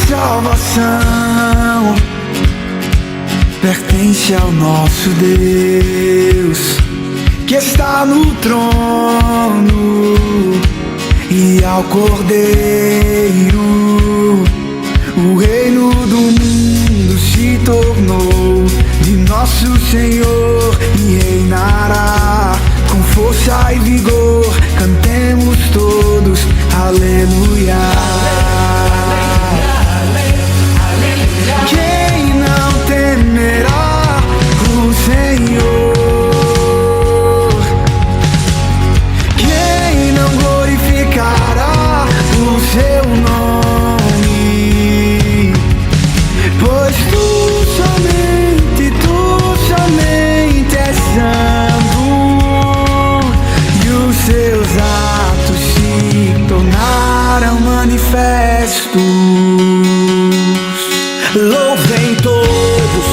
Salvação pertence ao nosso Deus, que está no trono, e ao Cordeiro. O reino do mundo se tornou de nosso Senhor e reinará com força e vigor. Cantemos todos, aleluia. Quem não temerá o Senhor? Quem não glorificará o seu nome? Pois tu somente és santo, e os seus atos se tornaram manifestos. Louvem todos,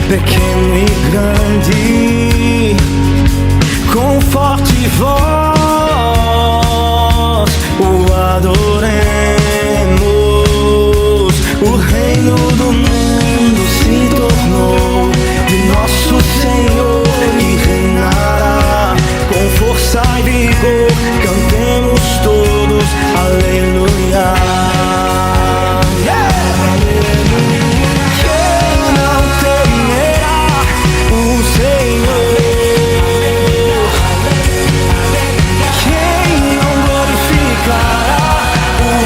pequeno e grande, com forte voz o adoremos. O reino do mundo se tornou de nosso Senhor e reinará com força e vigor. Cantemos todos, aleluia. O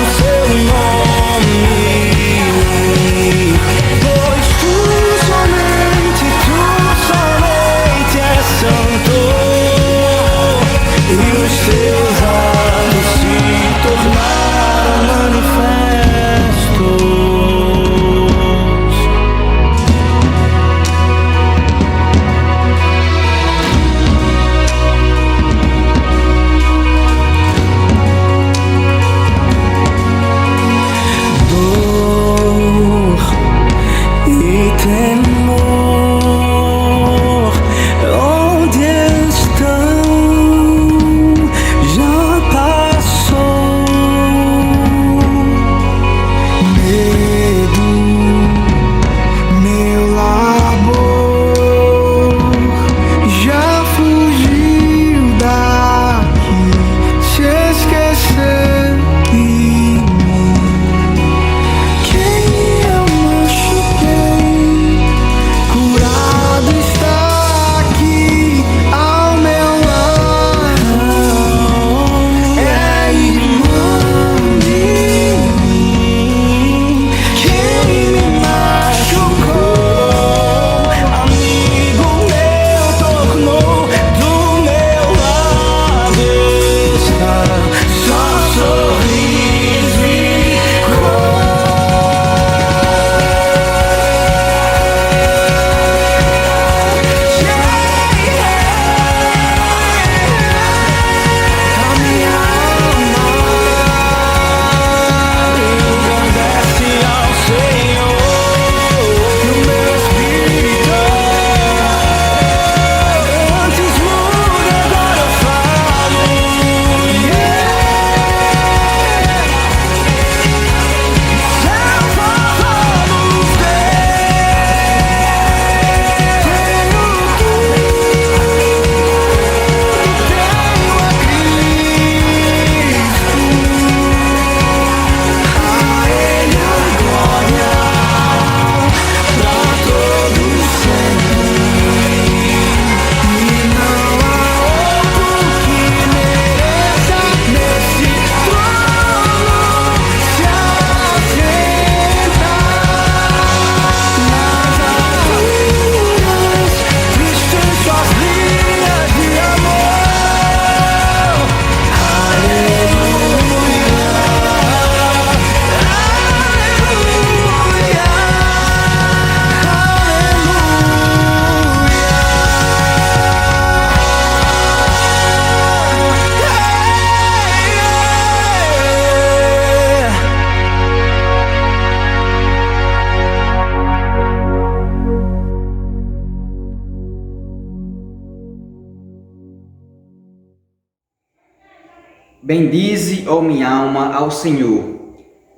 Bendize, ó minha alma, ao Senhor,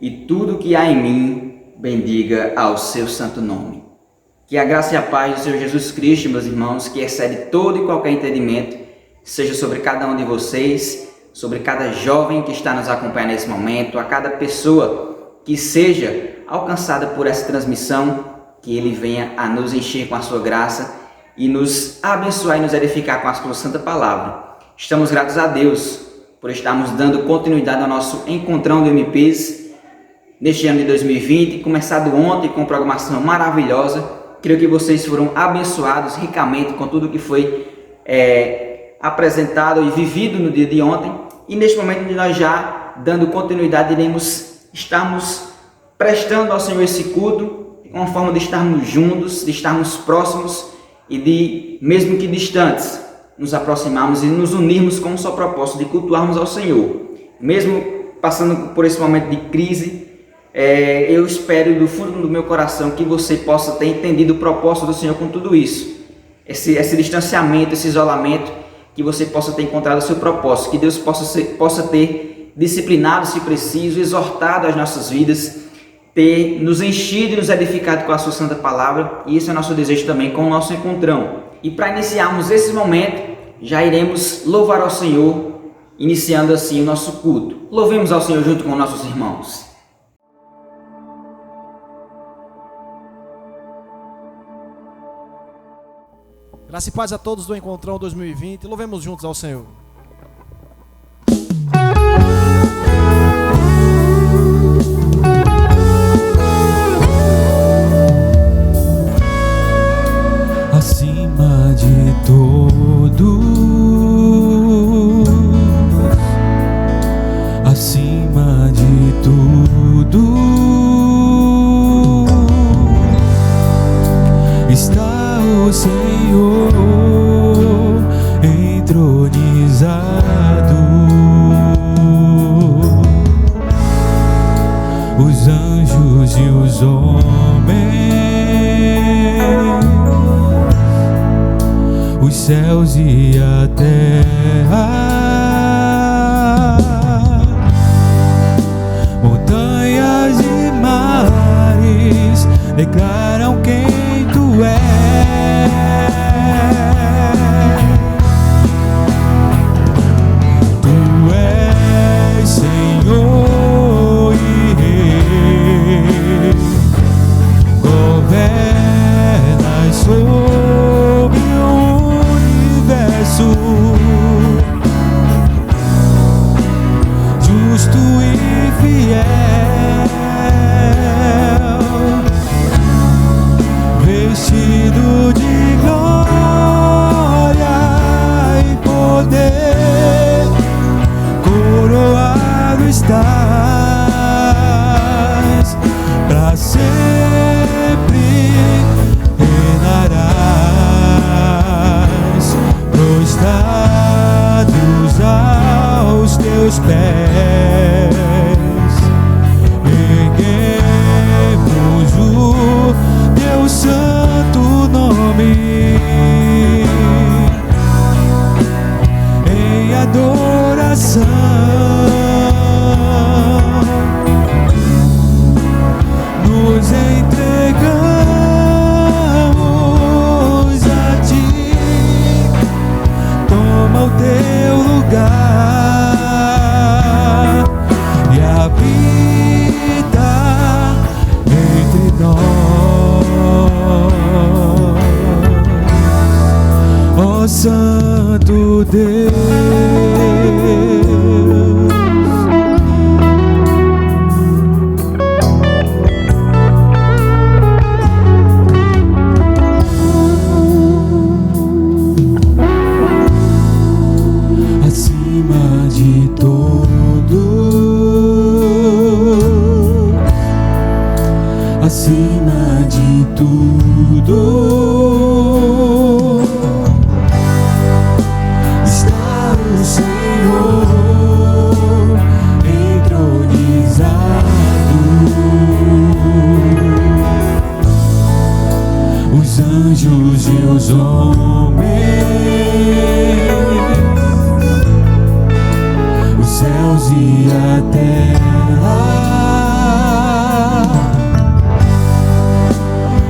e tudo que há em mim, bendiga ao seu santo nome. Que a graça e a paz do Senhor Jesus Cristo, meus irmãos, que excede todo e qualquer entendimento, seja sobre cada um de vocês, sobre cada jovem que está nos acompanhando nesse momento, a cada pessoa que seja alcançada por essa transmissão, que Ele venha a nos encher com a sua graça e nos abençoar e nos edificar com a sua santa palavra. Estamos gratos a Deus por estarmos dando continuidade ao nosso encontrão do MPs neste ano de 2020, começado ontem com programação maravilhosa. Creio que vocês foram abençoados ricamente com tudo que foi apresentado e vivido no dia de ontem. E neste momento de nós já dando continuidade, estamos prestando ao Senhor esse culto, uma forma de estarmos juntos, de estarmos próximos e de, mesmo que distantes, nos aproximarmos e nos unirmos com um só propósito de cultuarmos ao Senhor. Mesmo passando por esse momento de crise, eu espero do fundo do meu coração que você possa ter entendido o propósito do Senhor com tudo isso. Esse distanciamento, esse isolamento, que você possa ter encontrado o seu propósito, que Deus possa ter disciplinado, se preciso, exortado as nossas vidas, ter nos enchido e nos edificado com a sua santa palavra, e esse é o nosso desejo também com o nosso encontrão. E para iniciarmos esse momento, já iremos louvar ao Senhor, iniciando assim o nosso culto. Louvemos ao Senhor junto com nossos irmãos. Graça e paz a todos do Encontrão 2020. Louvemos juntos ao Senhor. Acima de todos, acima de tudo, está o Senhor entronizado. Os anjos e os homens, os céus e a terra, montanhas e mares declaram quem tu és. Tu és Senhor e Rei, governas sobre o universo, justo e fiel, vestido de glória e poder, coroado estás, pra sempre reinarás, prostrados aos teus pés, erguemos o teu santo nome em adoração. Nos entregamos a ti, toma o teu lugar e habita entre nós, ó Santo Deus. Acima de todos, acima de tudo, está o Senhor entronizado. Os anjos e os homens, os céus céus e a terra,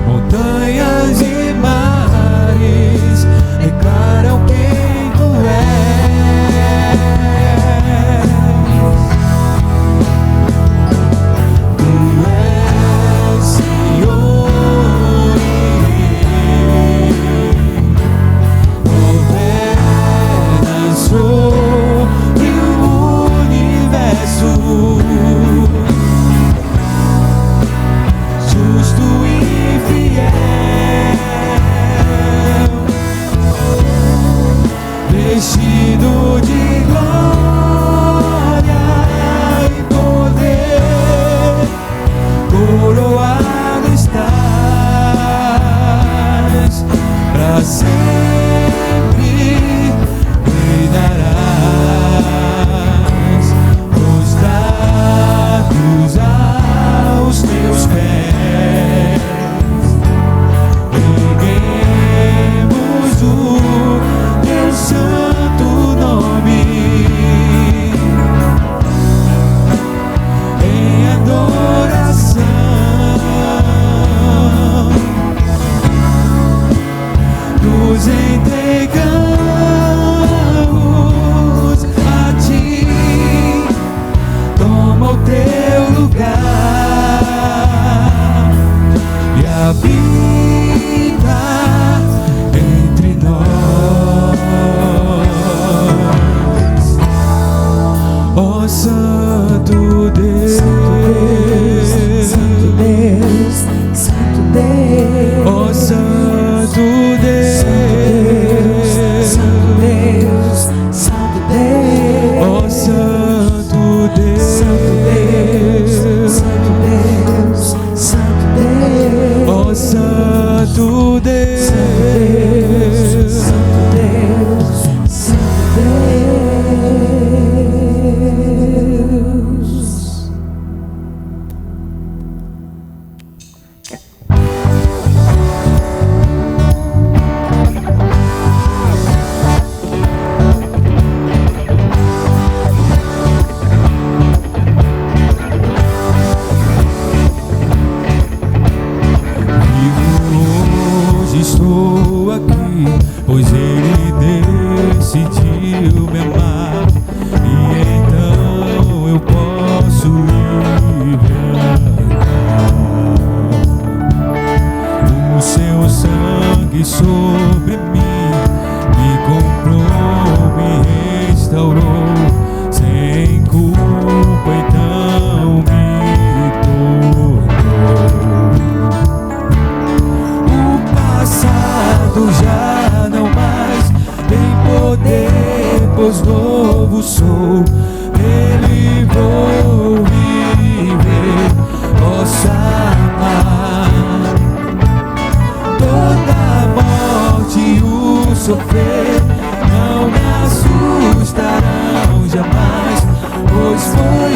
montanhas e mares declaram quem tu és. Tu és Senhor e Rei, governas sobre o universo, justo e fiel, vestido de glória e poder, coroado estás, pra sempre reinarás, prostrados aos teus pés, erguemos o teu santo nome em adoração, nos entregamos a ti, toma o teu lugar e habita entre nós, ó Santo Deus, Santo Deus, Santo Deus, ó Santo Deus, Santo Deus, Santo Deus, ó Santo Deus, Santo Deus, Santo Deus, Santo Deus, ó Santo Deus, Santo Deus, Santo Deus. Hoje estou aqui, pois Ele decidiu me amar, e então eu posso livre andar. O seu sangue sobre mim me comprou, me restaurou, sem culpa então me tornou. O passado já não mais tem poder, pois novo sou. Nele vou viver, posso amar. Toda morte e o sofrer não me assustarão jamais, pois foi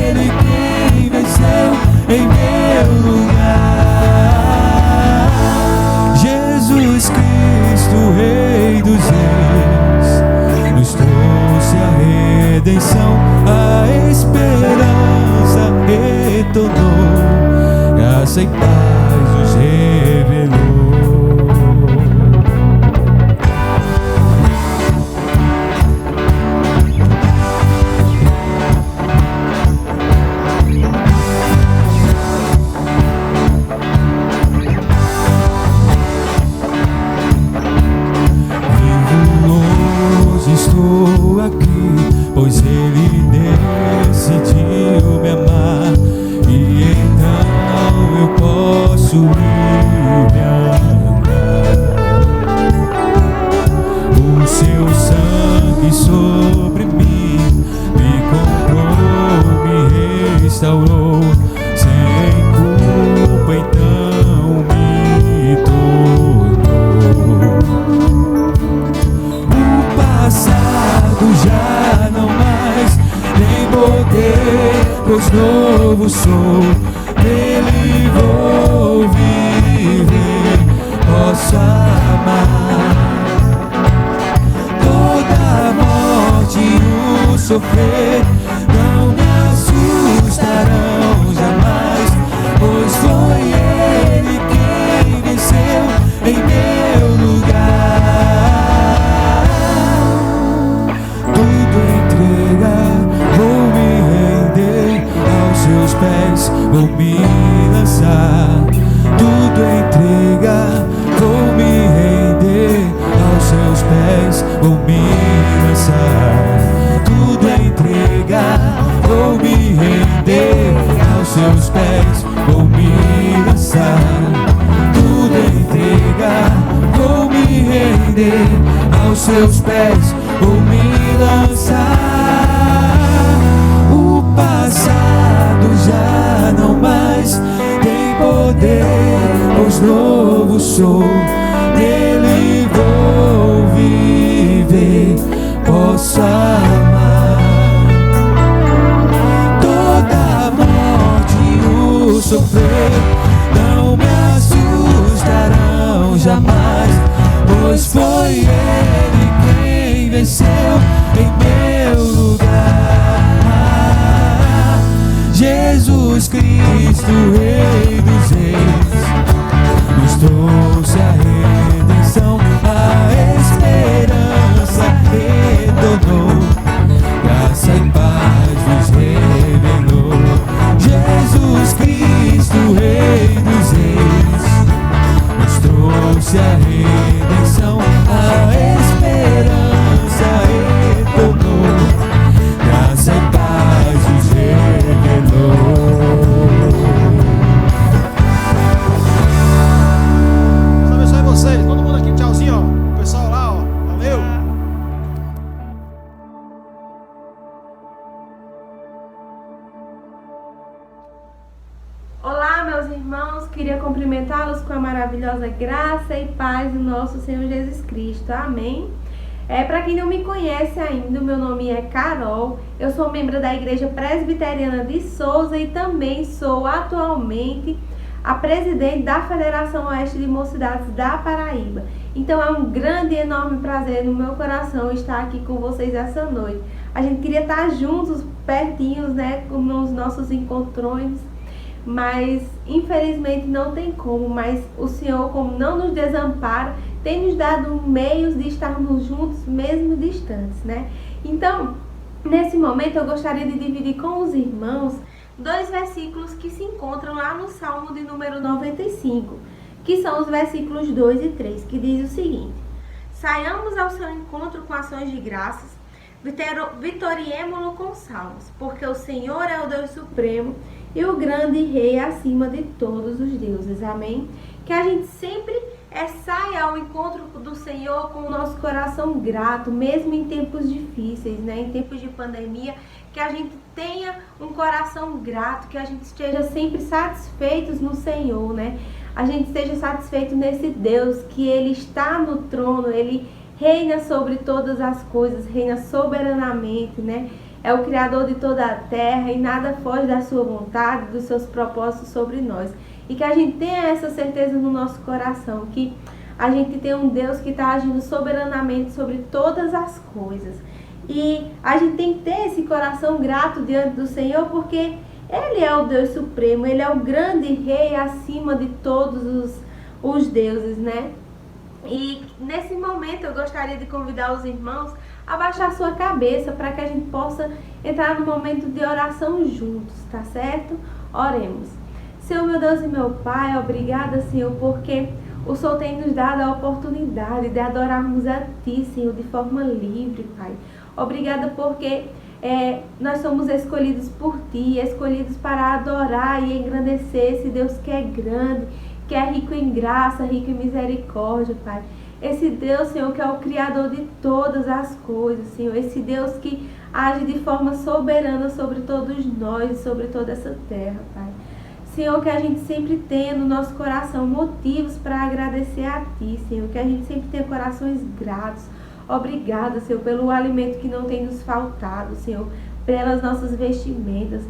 Ele quem venceu em meu lugar. Jesus Cristo, Rei dos Reis, nos trouxe a redenção, a esperança retornou, graça e paz nos revelou. Hoje estou aqui, pois Ele decidiu me amar, e então eu posso livre andar. O seu sangue sobre mim me comprou, me restaurou, sem culpa então me tornou. Passado já não mais tem poder, pois novo sou. Nele vou viver, posso amar. Toda morte e o sofrer pés vou me lançar, tudo entregar, vou me render. Aos seus pés vou me lançar, tudo entregar, vou me render. Aos seus pés vou me lançar. O passado já não mais tem poder, pois novo sou, nele vou viver, posso amar. Toda morte e o sofrer não me assustarão jamais, pois foi Ele quem venceu em meu lugar. Jesus Cristo, Rei dos Reis, nos trouxe a redenção, a esperança retornou, graça e paz nos revelou. Jesus Cristo, Rei dos Reis, nos trouxe a redenção, a esperança retornou, graça e paz nos revelou. Deus abençoe vocês. Todo mundo aqui, tchauzinho, ó. O pessoal lá, ó. Valeu. Olá, meus irmãos, queria cumprimentá-los com a maravilhosa graça e paz do nosso Senhor Jesus Cristo. Amém? Para quem não me conhece ainda, o meu nome é Carol, eu sou membro da Igreja Presbiteriana de Souza e também sou atualmente a presidente da Federação Oeste de Mocidades da Paraíba. Então é um grande e enorme prazer no meu coração estar aqui com vocês essa noite. A gente queria estar juntos, pertinhos, né, nos nossos encontrões, mas infelizmente não tem como. Mas o Senhor, como não nos desampara, tem nos dado meios de estarmos juntos, mesmo distantes, né? Então, nesse momento eu gostaria de dividir com os irmãos 2 versículos que se encontram lá no Salmo de número 95, que são os versículos 2 e 3, que diz o seguinte: saiamos ao seu encontro com ações de graças, vitoriemo-lo com salmos, porque o Senhor é o Deus Supremo e o grande Rei acima de todos os deuses. Amém? Que a gente sempre saia ao encontro do Senhor com o nosso coração grato, mesmo em tempos difíceis, né? Em tempos de pandemia, que a gente tenha um coração grato, que a gente esteja sempre satisfeitos no Senhor, né? A gente esteja satisfeito nesse Deus, que Ele está no trono, Ele reina sobre todas as coisas, reina soberanamente, né? É o Criador de toda a terra e nada foge da sua vontade, dos seus propósitos sobre nós. E que a gente tenha essa certeza no nosso coração, que a gente tem um Deus que está agindo soberanamente sobre todas as coisas. E a gente tem que ter esse coração grato diante do Senhor, porque Ele é o Deus Supremo, Ele é o grande Rei acima de todos os deuses, né? E nesse momento eu gostaria de convidar os irmãos a baixar sua cabeça para que a gente possa entrar no momento de oração juntos, tá certo? Oremos. Senhor, meu Deus e meu Pai, obrigada, Senhor, porque o Senhor tem nos dado a oportunidade de adorarmos a Ti, Senhor, de forma livre, Pai. Obrigada porque nós somos escolhidos por Ti, escolhidos para adorar e engrandecer esse Deus que é grande, que é rico em graça, rico em misericórdia, Pai. Esse Deus, Senhor, que é o Criador de todas as coisas, Senhor. Esse Deus que age de forma soberana sobre todos nós, sobre toda essa terra, Pai. Senhor, que a gente sempre tenha no nosso coração motivos para agradecer a Ti, Senhor. Que a gente sempre tenha corações gratos. Obrigada, Senhor, pelo alimento que não tem nos faltado, Senhor. Pelas nossas vestimentas.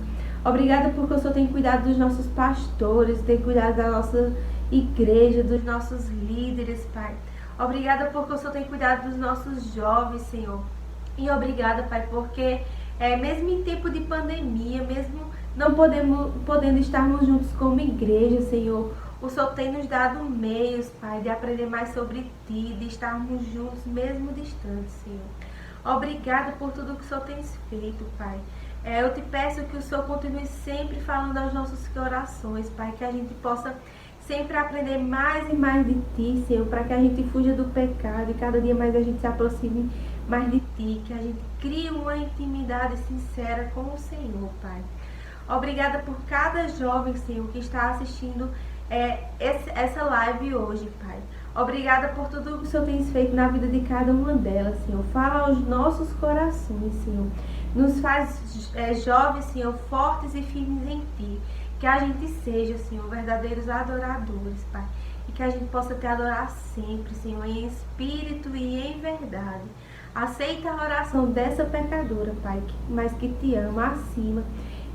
Obrigada porque o Senhor tem cuidado dos nossos pastores, tem cuidado da nossa igreja, dos nossos líderes, Pai. Obrigada porque o Senhor tem cuidado dos nossos jovens, Senhor. E obrigada, Pai, porque mesmo em tempo de pandemia, mesmo não podendo estarmos juntos como igreja, Senhor, o Senhor tem nos dado meios, Pai, de aprender mais sobre Ti, de estarmos juntos, mesmo distantes, Senhor. Obrigada por tudo que o Senhor tem feito, Pai. Eu te peço que o Senhor continue sempre falando aos nossos corações, Pai, que a gente possa sempre aprender mais e mais de Ti, Senhor, para que a gente fuja do pecado e cada dia mais a gente se aproxime mais de Ti, que a gente crie uma intimidade sincera com o Senhor, Pai. Obrigada por cada jovem, Senhor, que está assistindo essa live hoje, Pai. Obrigada por tudo que o Senhor tem feito na vida de cada uma delas, Senhor. Fala aos nossos corações, Senhor. Nos faz jovens, Senhor, fortes e firmes em Ti. Que a gente seja, Senhor, verdadeiros adoradores, Pai. E que a gente possa Te adorar sempre, Senhor, em espírito e em verdade. Aceita a oração dessa pecadora, Pai, mas que Te ama acima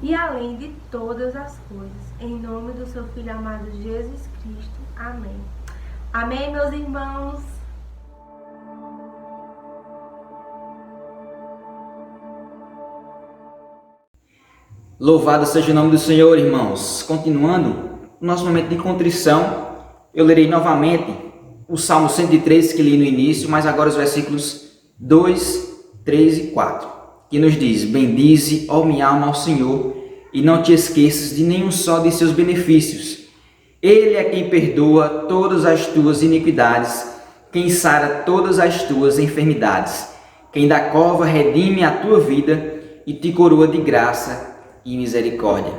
e além de todas as coisas. Em nome do Seu Filho amado Jesus Cristo. Amém. Amém, meus irmãos. Louvado seja o nome do Senhor, irmãos. Continuando o nosso momento de contrição, eu lerei novamente o Salmo 103 que li no início, mas agora os versículos 2, 3 e 4, que nos diz: bendize, ó minha alma, ao Senhor, e não te esqueças de nenhum só de seus benefícios. Ele é quem perdoa todas as tuas iniquidades, quem sara todas as tuas enfermidades, quem da cova redime a tua vida e te coroa de graça e misericórdia.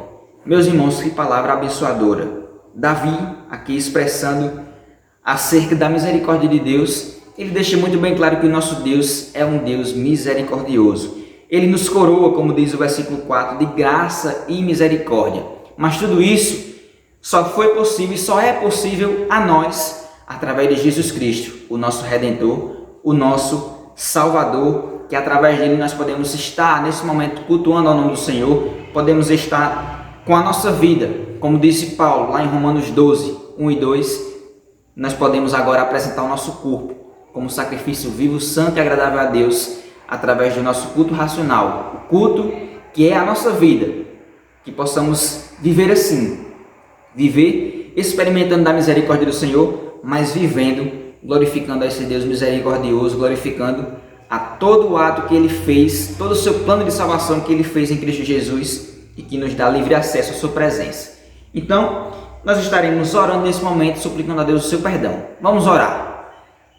Meus irmãos, que palavra abençoadora. Davi, aqui expressando acerca da misericórdia de Deus, ele deixa muito bem claro que o nosso Deus é um Deus misericordioso. Ele nos coroa, como diz o versículo 4, de graça e misericórdia. Mas tudo isso só foi possível e só é possível a nós através de Jesus Cristo, o nosso Redentor, o nosso Salvador, que através dele nós podemos estar nesse momento cultuando ao nome do Senhor, podemos estar com a nossa vida, como disse Paulo lá em Romanos 12, 1 e 2, nós podemos agora apresentar o nosso corpo como sacrifício vivo, santo e agradável a Deus, através do nosso culto racional, o culto que é a nossa vida, que possamos viver assim, viver experimentando da misericórdia do Senhor, mas vivendo, glorificando a esse Deus misericordioso, glorificando a todo o ato que Ele fez, todo o seu plano de salvação que Ele fez em Cristo Jesus e que nos dá livre acesso à sua presença. Então, nós estaremos orando nesse momento, suplicando a Deus o seu perdão. Vamos orar.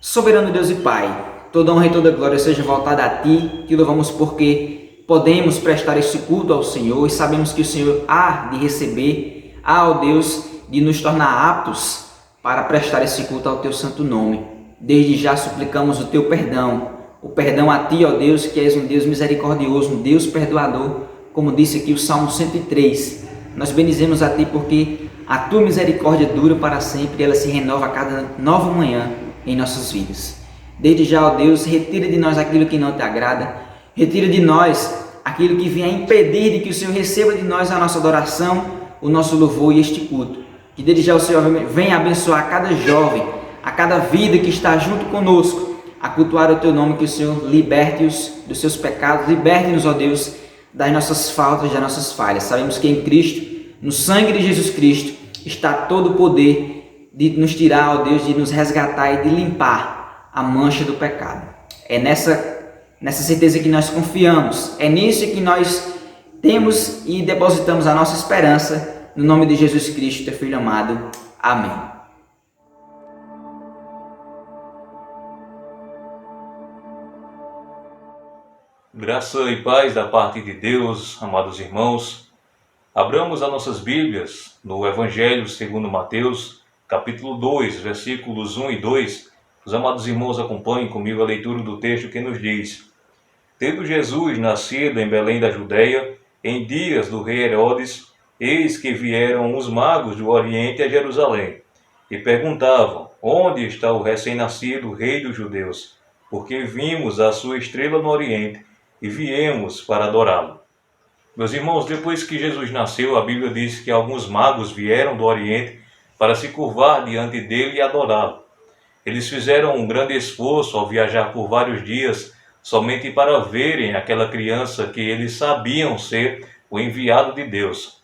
Soberano Deus e Pai, toda honra e toda glória seja voltada a Ti, te louvamos porque podemos prestar esse culto ao Senhor e sabemos que o Senhor há de receber, ó Deus, de nos tornar aptos para prestar esse culto ao Teu santo nome. Desde já suplicamos o Teu perdão, o perdão a Ti, ó Deus, que és um Deus misericordioso, um Deus perdoador, como disse aqui o Salmo 103. Nós bendizemos a Ti porque a Tua misericórdia dura para sempre e ela se renova a cada nova manhã em nossas vidas. Desde já, ó Deus, retira de nós aquilo que não Te agrada, retira de nós aquilo que vem a impedir de que o Senhor receba de nós a nossa adoração, o nosso louvor e este culto. Que desde já o Senhor venha abençoar cada jovem, a cada vida que está junto conosco, a cultuar o Teu nome, que o Senhor liberte-os dos seus pecados, liberte-nos, ó Deus, das nossas faltas, das nossas falhas. Sabemos que em Cristo, no sangue de Jesus Cristo, está todo o poder de nos tirar, ó Deus, de nos resgatar e de limpar a mancha do pecado. É nessa certeza que nós confiamos, é nisso que nós temos e depositamos a nossa esperança, no nome de Jesus Cristo, Teu Filho amado. Amém. Graça e paz da parte de Deus, amados irmãos. Abramos as nossas Bíblias no Evangelho segundo Mateus, capítulo 2, versículos 1 e 2. Os amados irmãos acompanhem comigo a leitura do texto que nos diz: Tendo Jesus nascido em Belém da Judeia, em dias do rei Herodes, eis que vieram os magos do Oriente a Jerusalém, e perguntavam: Onde está o recém-nascido rei dos judeus? Porque vimos a sua estrela no Oriente, e viemos para adorá-lo. Meus irmãos, depois que Jesus nasceu, a Bíblia diz que alguns magos vieram do Oriente para se curvar diante dele e adorá-lo. Eles fizeram um grande esforço ao viajar por vários dias, somente para verem aquela criança que eles sabiam ser o enviado de Deus.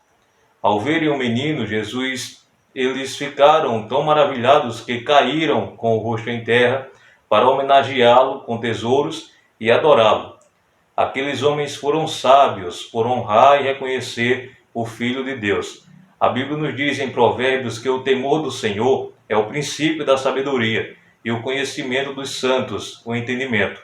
Ao verem o menino Jesus, eles ficaram tão maravilhados que caíram com o rosto em terra para homenageá-lo com tesouros e adorá-lo. Aqueles homens foram sábios por honrar e reconhecer o Filho de Deus. A Bíblia nos diz em Provérbios que o temor do Senhor é o princípio da sabedoria e o conhecimento dos santos, o entendimento.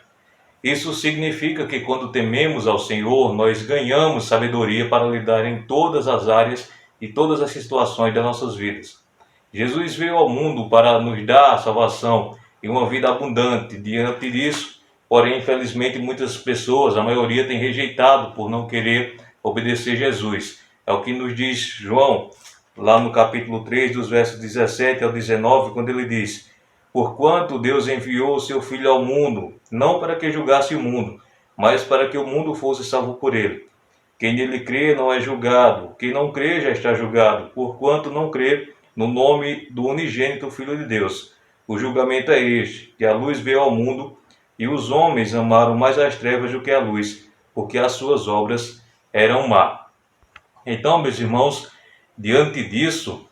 Isso significa que quando tememos ao Senhor, nós ganhamos sabedoria para lidar em todas as áreas e todas as situações das nossas vidas. Jesus veio ao mundo para nos dar a salvação e uma vida abundante. Diante disso, porém, infelizmente, muitas pessoas, a maioria, tem rejeitado por não querer obedecer Jesus. É o que nos diz João, lá no capítulo 3, dos versos 17 ao 19, quando ele diz: porquanto Deus enviou o seu Filho ao mundo, não para que julgasse o mundo, mas para que o mundo fosse salvo por ele. Quem nele crê não é julgado, quem não crê já está julgado, porquanto não crê no nome do unigênito Filho de Deus. O julgamento é este, que a luz veio ao mundo, e os homens amaram mais as trevas do que a luz, porque as suas obras eram má. Então, meus irmãos, diante disso,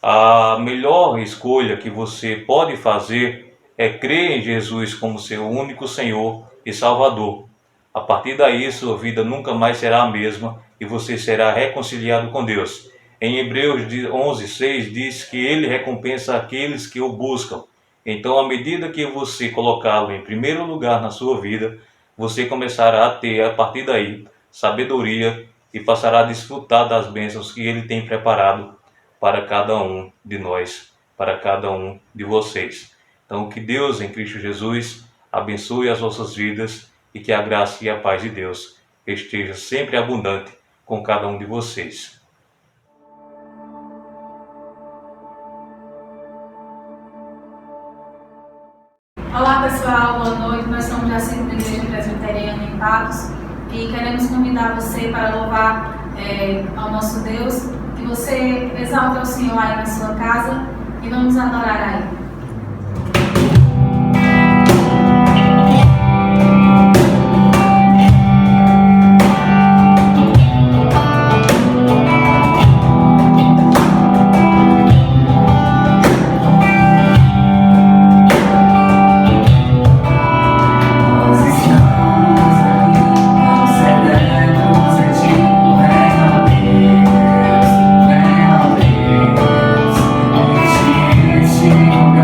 a melhor escolha que você pode fazer é crer em Jesus como seu único Senhor e Salvador. A partir daí, sua vida nunca mais será a mesma e você será reconciliado com Deus. Em Hebreus 11:6 diz que ele recompensa aqueles que o buscam. Então, à medida que você colocá-lo em primeiro lugar na sua vida, você começará a ter, a partir daí, sabedoria e passará a desfrutar das bênçãos que ele tem preparado para cada um de nós, para cada um de vocês. Então, que Deus em Cristo Jesus abençoe as nossas vidas e que a graça e a paz de Deus esteja sempre abundante com cada um de vocês. Olá pessoal, boa noite. Nós somos da Segunda Igreja Presbiteriana em Patos e queremos convidar você para louvar ao nosso Deus, que você exalte ao Senhor aí na sua casa e vamos adorar aí. Sim.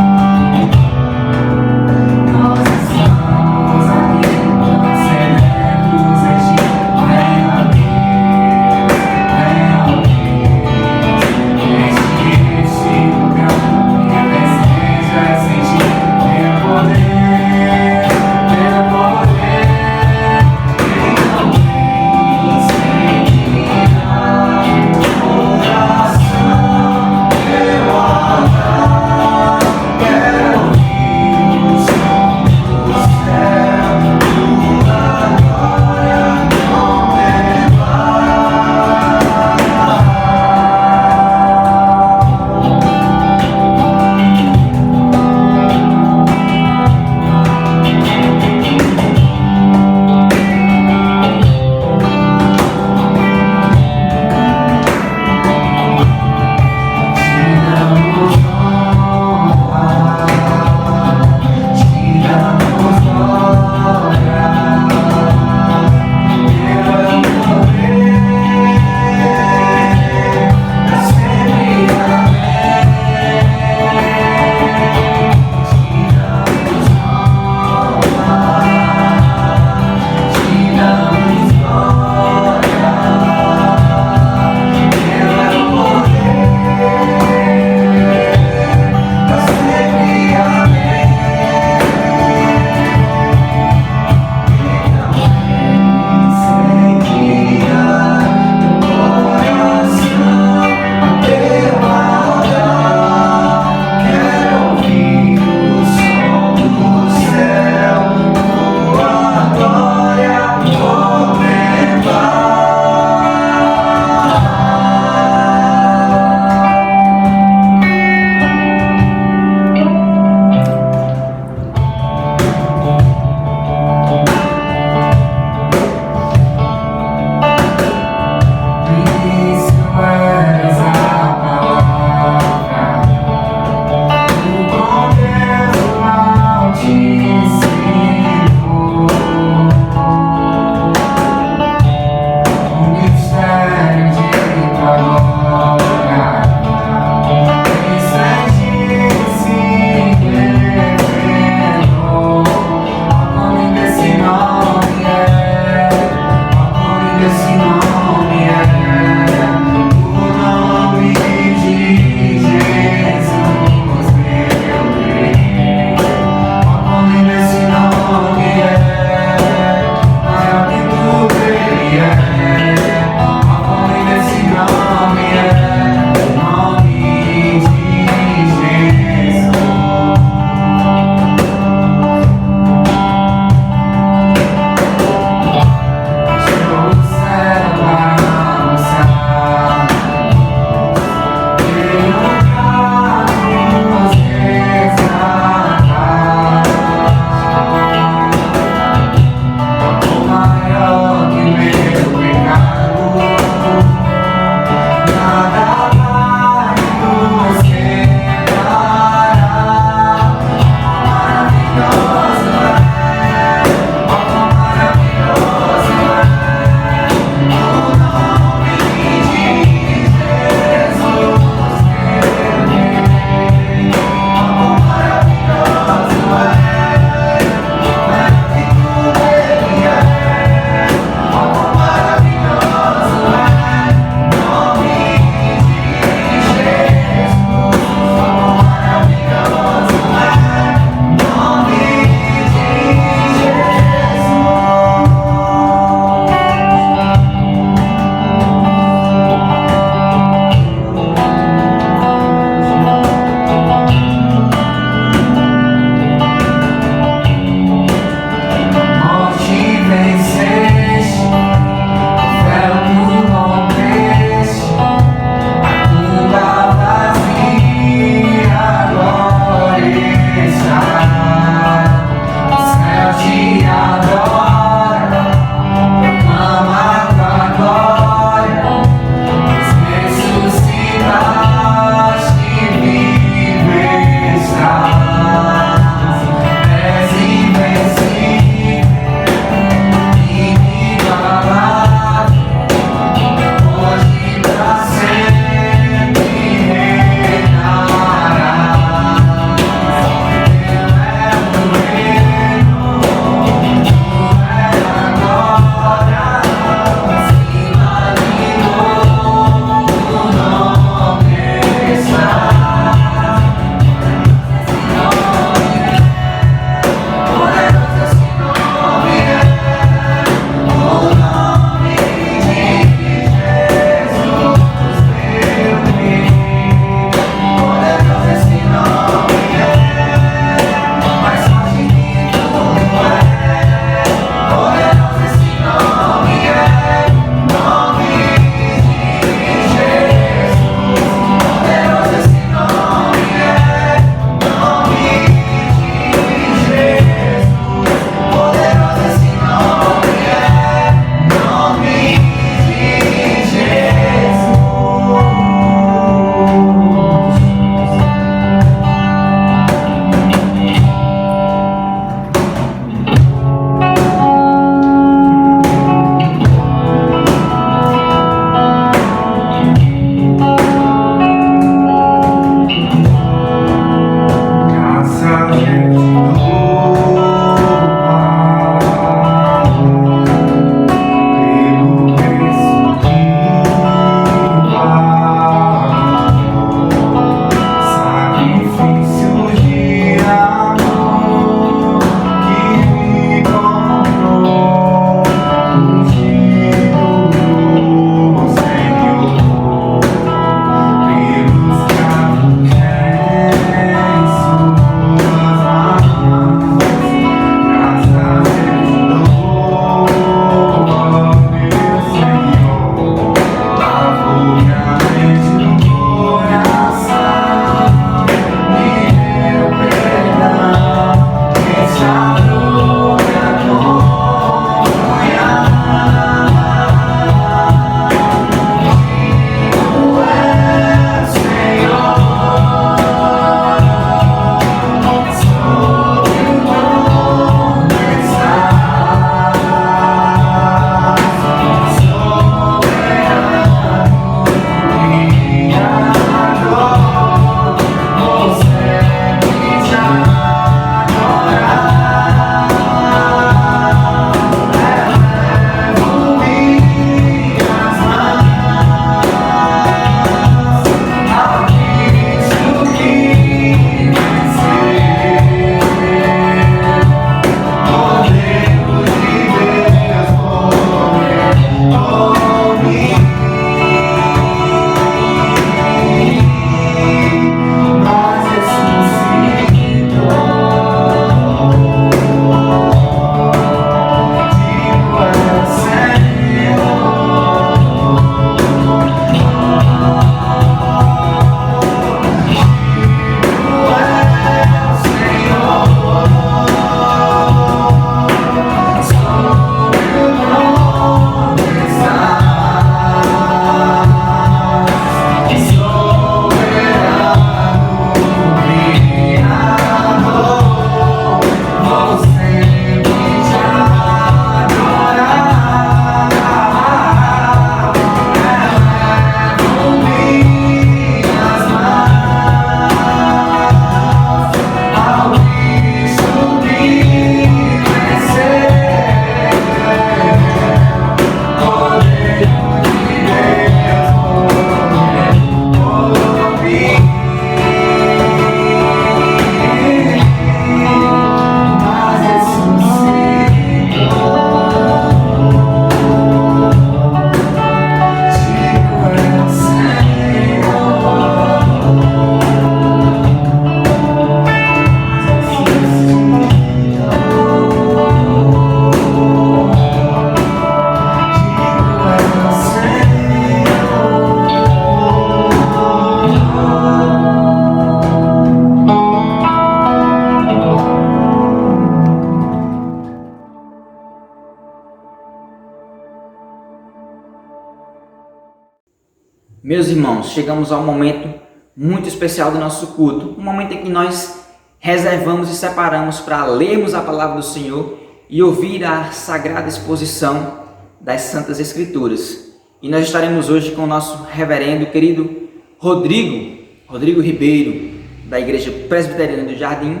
Meus irmãos, chegamos a um momento muito especial do nosso culto, um momento em que nós reservamos e separamos para lermos a palavra do Senhor e ouvir a sagrada exposição das Santas Escrituras. E nós estaremos hoje com o nosso reverendo, querido Rodrigo Ribeiro, da Igreja Presbiteriana do Jardim,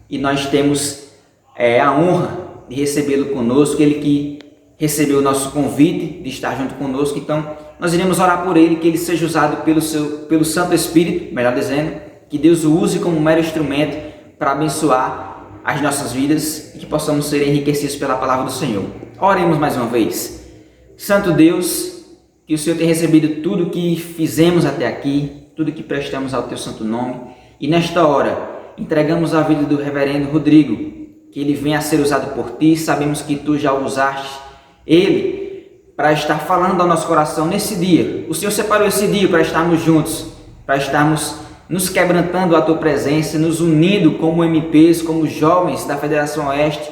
e nós temos a honra de recebê-lo conosco, ele que recebeu o nosso convite de estar junto conosco. Então nós iremos orar por ele, que ele seja usado pelo Santo Espírito, melhor dizendo, que Deus o use como um mero instrumento para abençoar as nossas vidas e que possamos ser enriquecidos pela palavra do Senhor. Oremos mais uma vez. Santo Deus, que o Senhor tenha recebido tudo que fizemos até aqui, tudo que prestamos ao teu santo nome, e nesta hora entregamos a vida do reverendo Rodrigo, que ele venha a ser usado por ti. Sabemos que tu já usaste ele para estar falando ao nosso coração nesse dia. O Senhor separou esse dia para estarmos juntos, para estarmos nos quebrantando à tua presença, nos unindo como MPs, como jovens da Federação Oeste.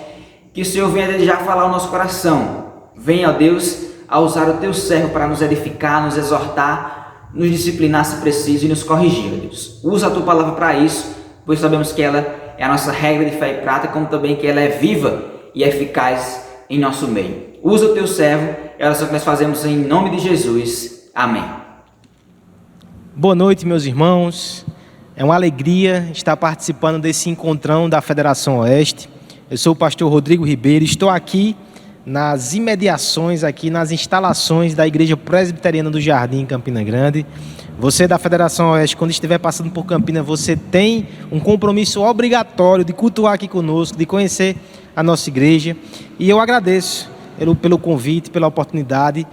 Que o Senhor venha já falar ao nosso coração. Venha, ó Deus, a usar o teu servo para nos edificar, nos exortar, nos disciplinar se preciso e nos corrigir, ó Deus. Usa a tua palavra para isso, pois sabemos que ela é a nossa regra de fé e prática, como também que ela é viva e eficaz em nosso meio. Usa o teu servo, é a oração que nós fazemos em nome de Jesus. Amém. Boa noite, meus irmãos. É uma alegria estar participando desse encontrão da Federação Oeste. Eu sou o pastor Rodrigo Ribeiro, estou aqui nas imediações, aqui nas instalações da Igreja Presbiteriana do Jardim, em Campina Grande. Você da Federação Oeste, quando estiver passando por Campina, você tem um compromisso obrigatório de cultuar aqui conosco, de conhecer a nossa igreja. E eu agradeço pelo convite, pela oportunidade.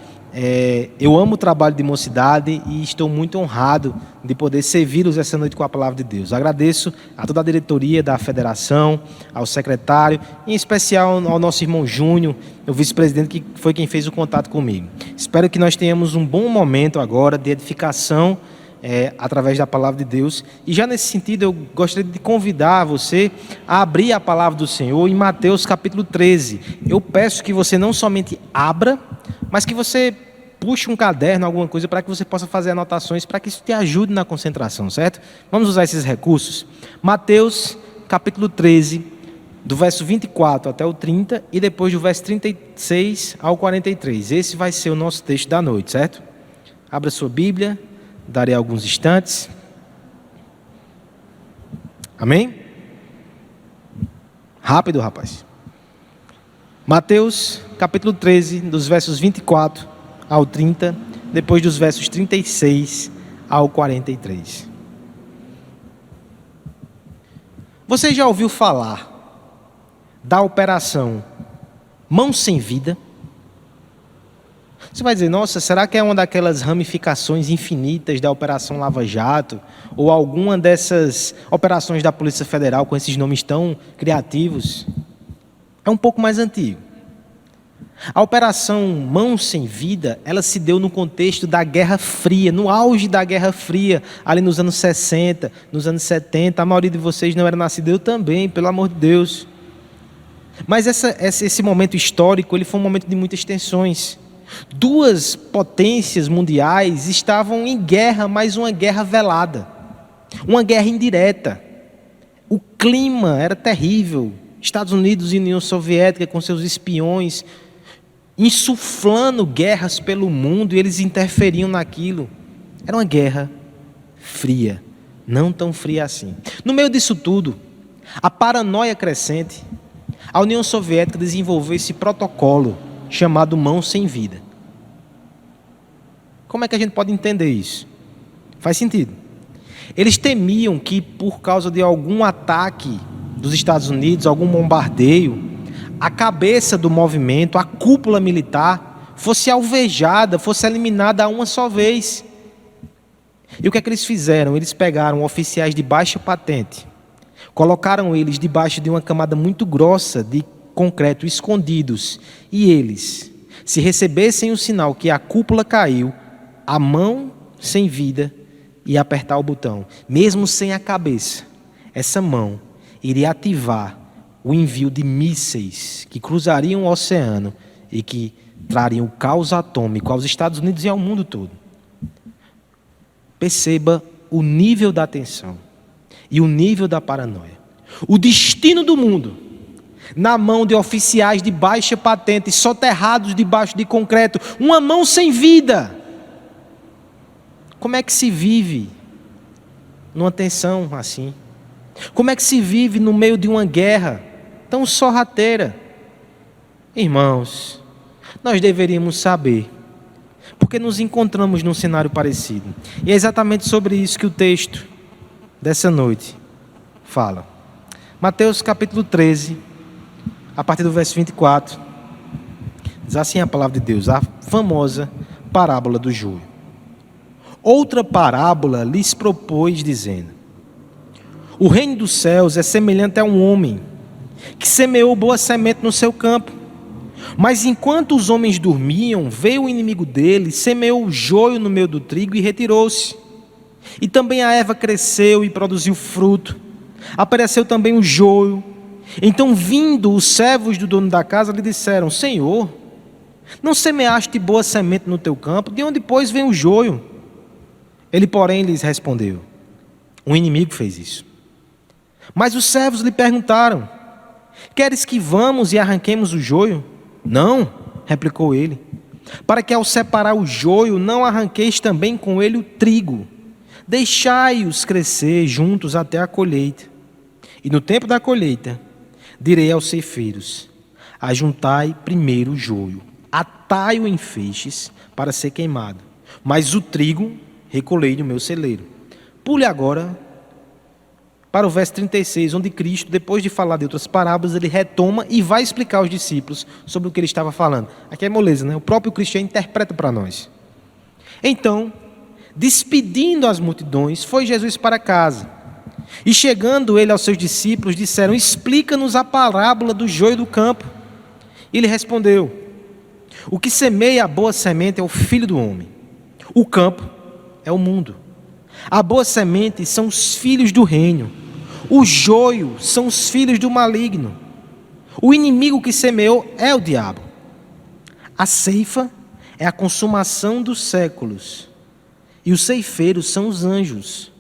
Eu amo o trabalho de mocidade e estou muito honrado de poder servi-los essa noite com a palavra de Deus. Agradeço a toda a diretoria da federação, ao secretário, em especial ao nosso irmão Júnior, o vice-presidente, que foi quem fez o contato comigo. Espero que nós tenhamos um bom momento agora de edificação através da palavra de Deus. E já nesse sentido eu gostaria de convidar você a abrir a palavra do Senhor em Mateus capítulo 13. Eu peço que você não somente abra, mas que você puxe um caderno, alguma coisa, para que você possa fazer anotações, para que isso te ajude na concentração, certo? Vamos usar esses recursos. Mateus capítulo 13, do verso 24 até o 30 e depois do verso 36 ao 43. Esse vai ser o nosso texto da noite, certo? Abra sua Bíblia, darei alguns instantes. Amém? Rápido, rapaz. Mateus capítulo 13, dos versos 24 ao 30, depois dos versos 36 ao 43. Você já ouviu falar da operação Mão Sem Vida? Você vai dizer, nossa, será que é uma daquelas ramificações infinitas da Operação Lava Jato? Ou alguma dessas operações da Polícia Federal com esses nomes tão criativos? É um pouco mais antigo. A Operação Mão Sem Vida, ela se deu no contexto da Guerra Fria, no auge da Guerra Fria, ali nos anos 60, nos anos 70. A maioria de vocês não era nascido, eu também, pelo amor de Deus. Mas esse momento histórico, ele foi um momento de muitas tensões. Duas potências mundiais estavam em guerra, mas uma guerra velada, uma guerra indireta. O clima era terrível. Estados Unidos e União Soviética com seus espiões insuflando guerras pelo mundo, e eles interferiam naquilo. Era uma guerra fria, não tão fria assim. No meio disso tudo, a paranoia crescente, a União Soviética desenvolveu esse protocolo chamado Mão Sem Vida. Como é que a gente pode entender isso? Faz sentido. Eles temiam que, por causa de algum ataque dos Estados Unidos, algum bombardeio, a cabeça do movimento, a cúpula militar, fosse alvejada, fosse eliminada uma só vez. E o que é que eles fizeram? Eles pegaram oficiais de baixa patente, colocaram eles debaixo de uma camada muito grossa de concreto, escondidos, e eles, se recebessem o sinal que a cúpula caiu, a mão sem vida ia apertar o botão, mesmo sem a cabeça. Essa mão iria ativar o envio de mísseis que cruzariam o oceano e que trariam o caos atômico aos Estados Unidos e ao mundo todo. Perceba o nível da tensão e o nível da paranoia. O destino do mundo na mão de oficiais de baixa patente, soterrados debaixo de concreto, uma mão sem vida. Como é que se vive numa tensão assim? Como é que se vive no meio de uma guerra tão sorrateira? Irmãos, nós deveríamos saber, porque nos encontramos num cenário parecido. E é exatamente sobre isso que o texto dessa noite fala. Mateus capítulo 13, a partir do verso 24, diz assim a palavra de Deus, a famosa parábola do joio. Outra parábola lhes propôs, dizendo: o reino dos céus é semelhante a um homem que semeou boa semente no seu campo. Mas enquanto os homens dormiam, veio o inimigo dele, semeou o joio no meio do trigo e retirou-se. E também a erva cresceu e produziu fruto. Apareceu também o joio. Então, vindo os servos do dono da casa, lhe disseram: Senhor, não semeaste boa semente no teu campo? De onde, pois, vem o joio? Ele, porém, lhes respondeu: um inimigo fez isso. Mas os servos lhe perguntaram: queres que vamos e arranquemos o joio? Não, replicou ele, para que ao separar o joio não arranqueis também com ele o trigo. Deixai-os crescer juntos até a colheita. E no tempo da colheita, direi aos ceifeiros: ajuntai primeiro o joio, atai-o em feixes para ser queimado, mas o trigo recolhei no meu celeiro. Pule agora para o verso 36, onde Cristo, depois de falar de outras parábolas, ele retoma e vai explicar aos discípulos sobre o que ele estava falando. Aqui é moleza, né? O próprio Cristo interpreta para nós. Então, despedindo as multidões, foi Jesus para casa. E chegando ele aos seus discípulos, disseram: explica-nos a parábola do joio do campo. Ele respondeu: o que semeia a boa semente é o Filho do Homem. O campo é o mundo. A boa semente são os filhos do reino. O joio são os filhos do maligno. O inimigo que semeou é o diabo. A ceifa é a consumação dos séculos. E os ceifeiros são os anjos.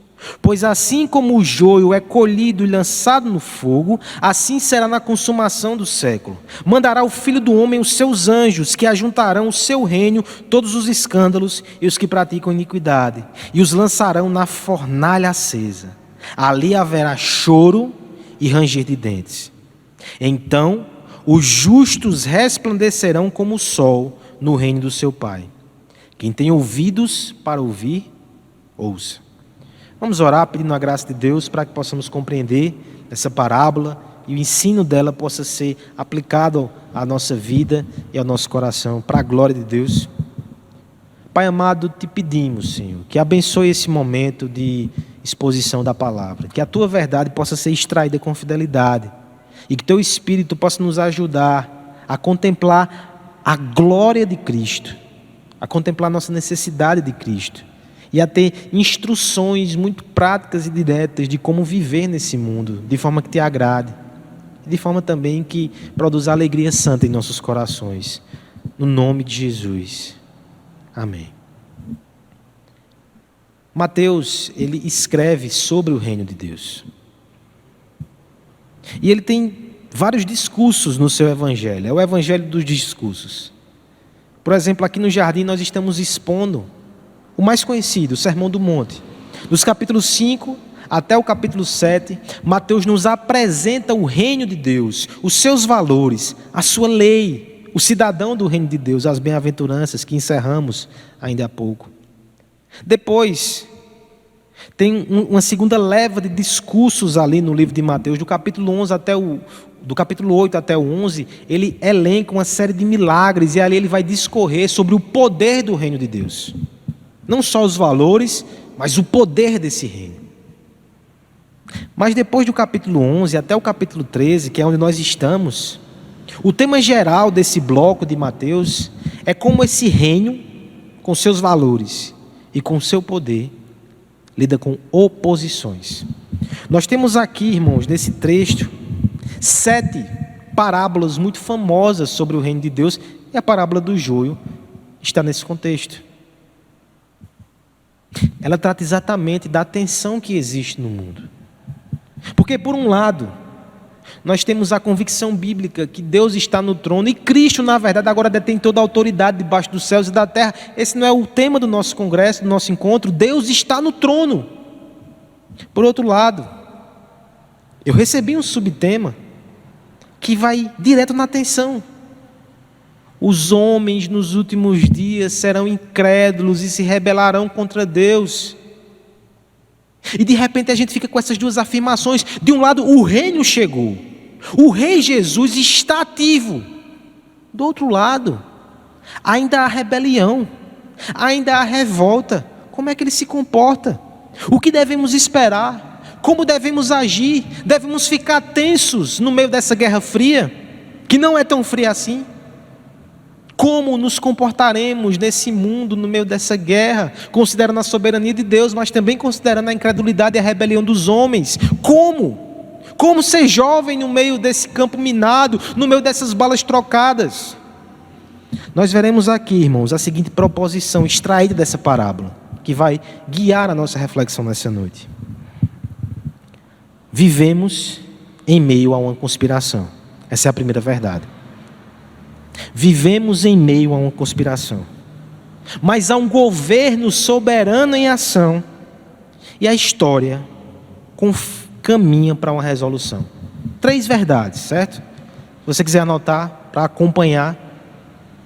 Pois assim como o joio é colhido e lançado no fogo, assim será na consumação do século. Mandará o Filho do Homem os seus anjos, que ajuntarão o seu reino todos os escândalos e os que praticam iniquidade, e os lançarão na fornalha acesa. Ali haverá choro e ranger de dentes. Então os justos resplandecerão como o sol no reino do seu Pai. Quem tem ouvidos para ouvir, ouça. Vamos orar pedindo a graça de Deus para que possamos compreender essa parábola e o ensino dela possa ser aplicado à nossa vida e ao nosso coração, para a glória de Deus. Pai amado, te pedimos, Senhor, que abençoe esse momento de exposição da palavra, que a tua verdade possa ser extraída com fidelidade e que teu Espírito possa nos ajudar a contemplar a glória de Cristo, a contemplar a nossa necessidade de Cristo e a ter instruções muito práticas e diretas de como viver nesse mundo, de forma que te agrade, de forma também que produza alegria santa em nossos corações. No nome de Jesus. Amém. Mateus, ele escreve sobre o reino de Deus. E ele tem vários discursos no seu evangelho. É o evangelho dos discursos. Por exemplo, aqui no Jardim nós estamos expondo o mais conhecido, o Sermão do Monte. Dos capítulos 5 até o capítulo 7, Mateus nos apresenta o reino de Deus, os seus valores, a sua lei, o cidadão do reino de Deus, as bem-aventuranças que encerramos ainda há pouco. Depois, tem uma segunda leva de discursos ali no livro de Mateus, do capítulo 8 até o 11, ele elenca uma série de milagres e ali ele vai discorrer sobre o poder do reino de Deus. Não só os valores, mas o poder desse reino. Mas depois do capítulo 11 até o capítulo 13, que é onde nós estamos, o tema geral desse bloco de Mateus é como esse reino, com seus valores e com seu poder, lida com oposições. Nós temos aqui, irmãos, nesse trecho, 7 parábolas muito famosas sobre o reino de Deus, e a parábola do joio está nesse contexto. ela trata exatamente da tensão que existe no mundo. Porque, por um lado, nós temos a convicção bíblica que Deus está no trono e Cristo, na verdade, agora detém toda a autoridade debaixo dos céus e da terra. Esse não é o tema do nosso congresso, do nosso encontro. Deus está no trono. Por outro lado, eu recebi um subtema que vai direto na tensão. Os homens nos últimos dias serão incrédulos e se rebelarão contra Deus. E de repente a gente fica com essas duas afirmações. De um lado, o reino chegou. O rei Jesus está ativo. Do outro lado, ainda há rebelião, ainda há revolta. Como é que ele se comporta? O que devemos esperar? Como devemos agir? Devemos ficar tensos no meio dessa guerra fria, que não é tão fria assim? Como nos comportaremos nesse mundo, no meio dessa guerra, considerando a soberania de Deus, mas também considerando a incredulidade e a rebelião dos homens? Como ser jovem no meio desse campo minado, no meio dessas balas trocadas? Nós veremos aqui, irmãos, a seguinte proposição extraída dessa parábola, que vai guiar a nossa reflexão nessa noite. Vivemos em meio a uma conspiração. Essa é a primeira verdade. Vivemos em meio a uma conspiração. Mas há um governo soberano em ação e a história caminha para uma resolução. 3 verdades, certo? Se você quiser anotar para acompanhar,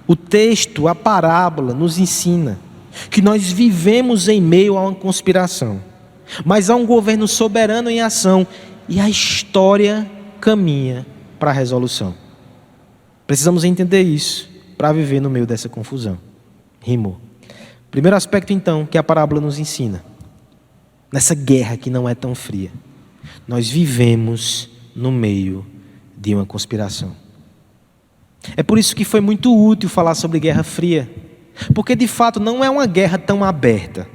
o texto, a parábola nos ensina que nós vivemos em meio a uma conspiração, mas há um governo soberano em ação e a história caminha para a resolução. Precisamos entender isso para viver no meio dessa confusão. Rimou. Primeiro aspecto, então, que a parábola nos ensina. Nessa guerra que não é tão fria, nós vivemos no meio de uma conspiração. É por isso que foi muito útil falar sobre guerra fria, porque de fato não é uma guerra tão aberta.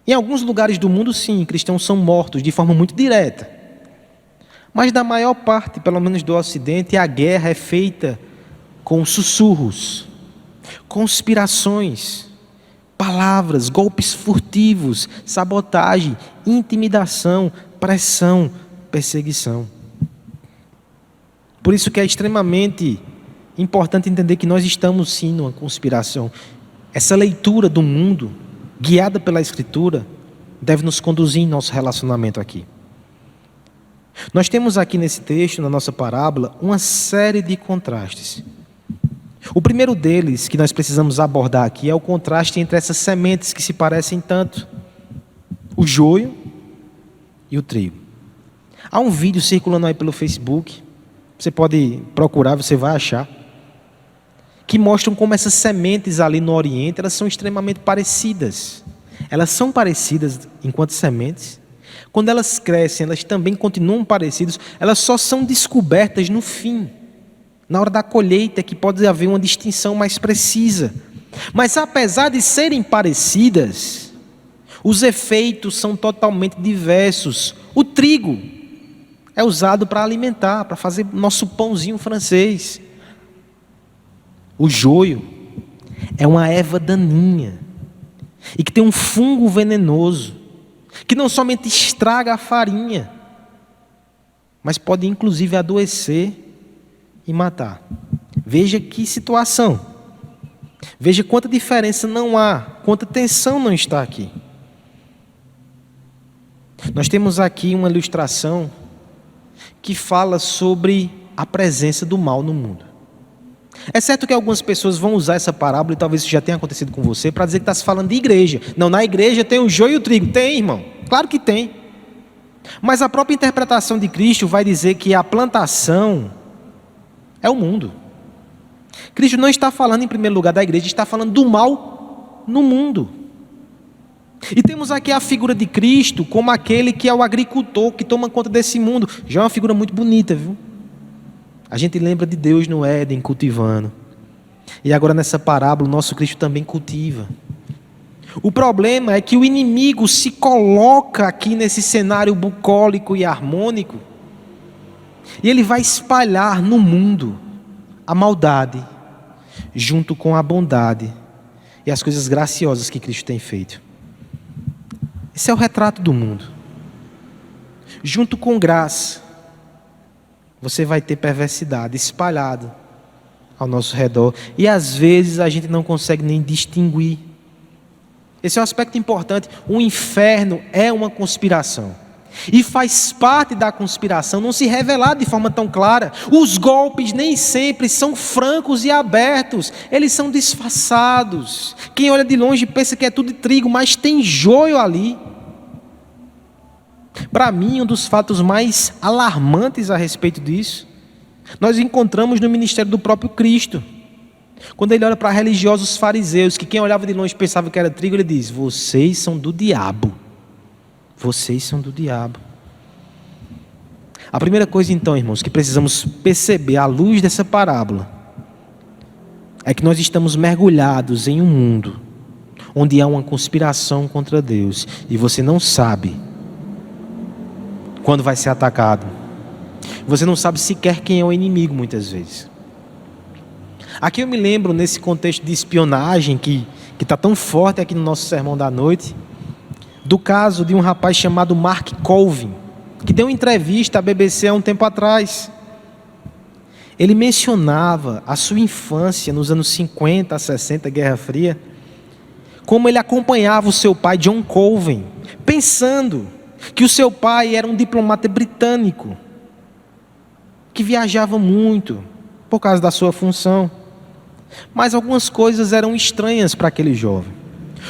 Em alguns lugares do mundo, sim, cristãos são mortos de forma muito direta. Mas da maior parte, pelo menos do Ocidente, a guerra é feita com sussurros, conspirações, palavras, golpes furtivos, sabotagem, intimidação, pressão, perseguição. Por isso que é extremamente importante entender que nós estamos sim numa conspiração. Essa leitura do mundo, guiada pela Escritura, deve nos conduzir em nosso relacionamento aqui. Nós temos aqui nesse texto, na nossa parábola, uma série de contrastes. O primeiro deles, que nós precisamos abordar aqui, é o contraste entre essas sementes que se parecem tanto: o joio e o trigo. Há um vídeo circulando aí pelo Facebook, você pode procurar, você vai achar, que mostram como essas sementes ali no Oriente, elas são extremamente parecidas. Elas são parecidas enquanto sementes. Quando elas crescem, elas também continuam parecidas, elas só são descobertas no fim, na hora da colheita, que pode haver uma distinção mais precisa. Mas apesar de serem parecidas, os efeitos são totalmente diversos. O trigo é usado para alimentar, para fazer nosso pãozinho francês. O joio é uma erva daninha e que tem um fungo venenoso, que não somente estraga a farinha, mas pode inclusive adoecer e matar. Veja que situação. Veja quanta diferença não há, quanta tensão não está aqui. Nós temos aqui uma ilustração que fala sobre a presença do mal no mundo. É certo que algumas pessoas vão usar essa parábola, e talvez isso já tenha acontecido com você, para dizer que está se falando de igreja. Não, na igreja tem o joio e o trigo. Tem, irmão. Claro que tem. Mas a própria interpretação de Cristo vai dizer que a plantação é o mundo. Cristo não está falando em primeiro lugar da igreja, está falando do mal no mundo. E temos aqui a figura de Cristo como aquele que é o agricultor, que toma conta desse mundo. Já é uma figura muito bonita, viu? A gente lembra de Deus no Éden cultivando. E agora nessa parábola o nosso Cristo também cultiva. O problema é que o inimigo se coloca aqui nesse cenário bucólico e harmônico. E ele vai espalhar no mundo a maldade, junto com a bondade e as coisas graciosas que Cristo tem feito. Esse é o retrato do mundo. Junto com graça, você vai ter perversidade espalhada ao nosso redor. E às vezes a gente não consegue nem distinguir. Esse é um aspecto importante. O inferno é uma conspiração. E faz parte da conspiração não se revelar de forma tão clara. Os golpes nem sempre são francos e abertos. Eles são disfarçados. Quem olha de longe pensa que é tudo de trigo, mas tem joio ali. Para mim, um dos fatos mais alarmantes a respeito disso, nós encontramos no ministério do próprio Cristo. Quando ele olha para religiosos fariseus, que quem olhava de longe pensava que era trigo, ele diz: vocês são do diabo. Vocês são do diabo. A primeira coisa então, irmãos, que precisamos perceber à luz dessa parábola, é que nós estamos mergulhados em um mundo onde há uma conspiração contra Deus, e você não sabe quando vai ser atacado. Você não sabe sequer quem é o inimigo muitas vezes. Aqui eu me lembro, nesse contexto de espionagem que está tão forte aqui no nosso sermão da noite, do caso de um rapaz chamado Mark Colvin, que deu uma entrevista à BBC há um tempo atrás. Ele mencionava a sua infância nos anos 50, 60, Guerra Fria, como ele acompanhava o seu pai, John Colvin, pensando que o seu pai era um diplomata britânico, que viajava muito por causa da sua função. Mas algumas coisas eram estranhas para aquele jovem.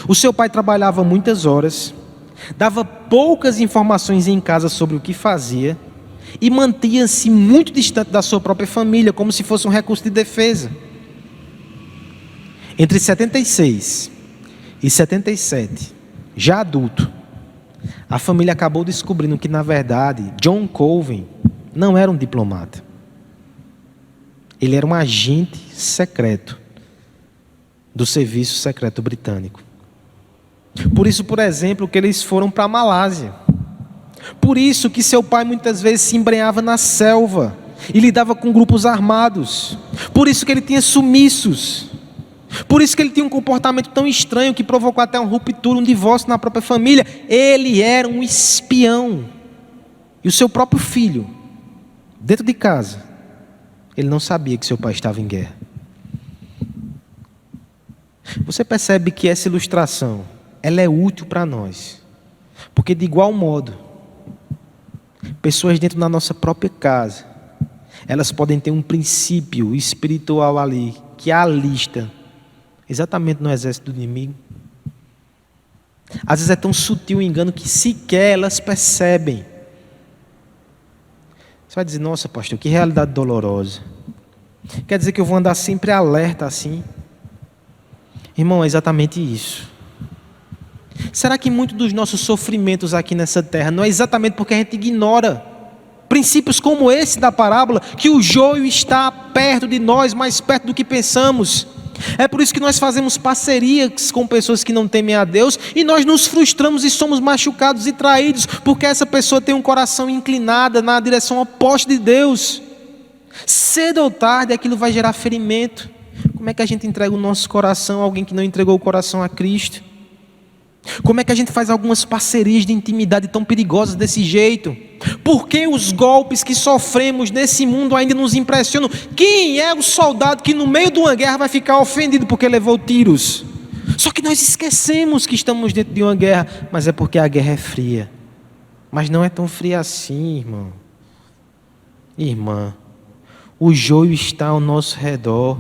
O seu pai trabalhava muitas horas, dava poucas informações em casa sobre o que fazia e mantinha-se muito distante da sua própria família, como se fosse um recurso de defesa. Entre 76 e 77, já adulto, a família acabou descobrindo que, na verdade, John Colvin não era um diplomata. Ele era um agente secreto do Serviço Secreto Britânico. Por isso, por exemplo, que eles foram para a Malásia. Por isso que seu pai muitas vezes se embrenhava na selva e lidava com grupos armados. Por isso que ele tinha sumiços. Por isso que ele tinha um comportamento tão estranho que provocou até uma ruptura, um divórcio na própria família. Ele era um espião. E o seu próprio filho, dentro de casa, ele não sabia que seu pai estava em guerra. Você percebe que essa ilustração, ela é útil para nós. Porque de igual modo, pessoas dentro da nossa própria casa, elas podem ter um princípio espiritual ali, que alista exatamente no exército do inimigo. Às vezes é tão sutil o engano que sequer elas percebem. Você vai dizer: nossa, pastor, que realidade dolorosa. Quer dizer que eu vou andar sempre alerta assim? Irmão, é exatamente isso. Será que muito dos nossos sofrimentos aqui nessa terra não é exatamente porque a gente ignora princípios como esse da parábola, que o joio está perto de nós, mais perto do que pensamos? É por isso que nós fazemos parcerias com pessoas que não temem a Deus e nós nos frustramos e somos machucados e traídos porque essa pessoa tem um coração inclinado na direção oposta de Deus. Cedo ou tarde aquilo vai gerar ferimento. Como é que a gente entrega o nosso coração a alguém que não entregou o coração a Cristo? Como é que a gente faz algumas parcerias de intimidade tão perigosas desse jeito? Por que os golpes que sofremos nesse mundo ainda nos impressionam? Quem é o soldado que no meio de uma guerra vai ficar ofendido porque levou tiros? Só que nós esquecemos que estamos dentro de uma guerra, mas é porque a guerra é fria. Mas não é tão fria assim, irmão. Irmã, o joio está ao nosso redor.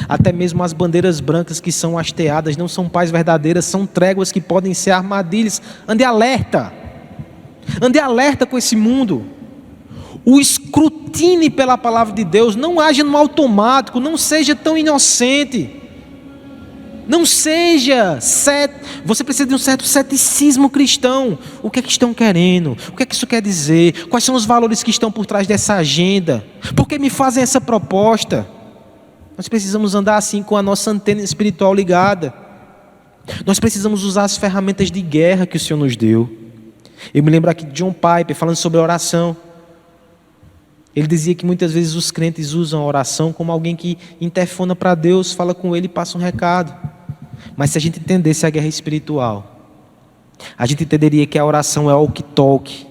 Até mesmo as bandeiras brancas que são hasteadas não são paz verdadeiras, são tréguas que podem ser armadilhas. Ande alerta. Ande alerta com esse mundo. O escrutine pela palavra de Deus. Não haja no automático. Não seja tão inocente. Não seja Você precisa de um certo ceticismo cristão. O que é que estão querendo? O que é que isso quer dizer? Quais são os valores que estão por trás dessa agenda? Por que me fazem essa proposta? Nós precisamos andar assim com a nossa antena espiritual ligada. Nós precisamos usar as ferramentas de guerra que o Senhor nos deu. Eu me lembro aqui de John Piper falando sobre oração. Ele dizia que muitas vezes os crentes usam a oração como alguém que interfona para Deus, fala com Ele e passa um recado. Mas se a gente entendesse a guerra espiritual, A gente entenderia que a oração é walkie-talkie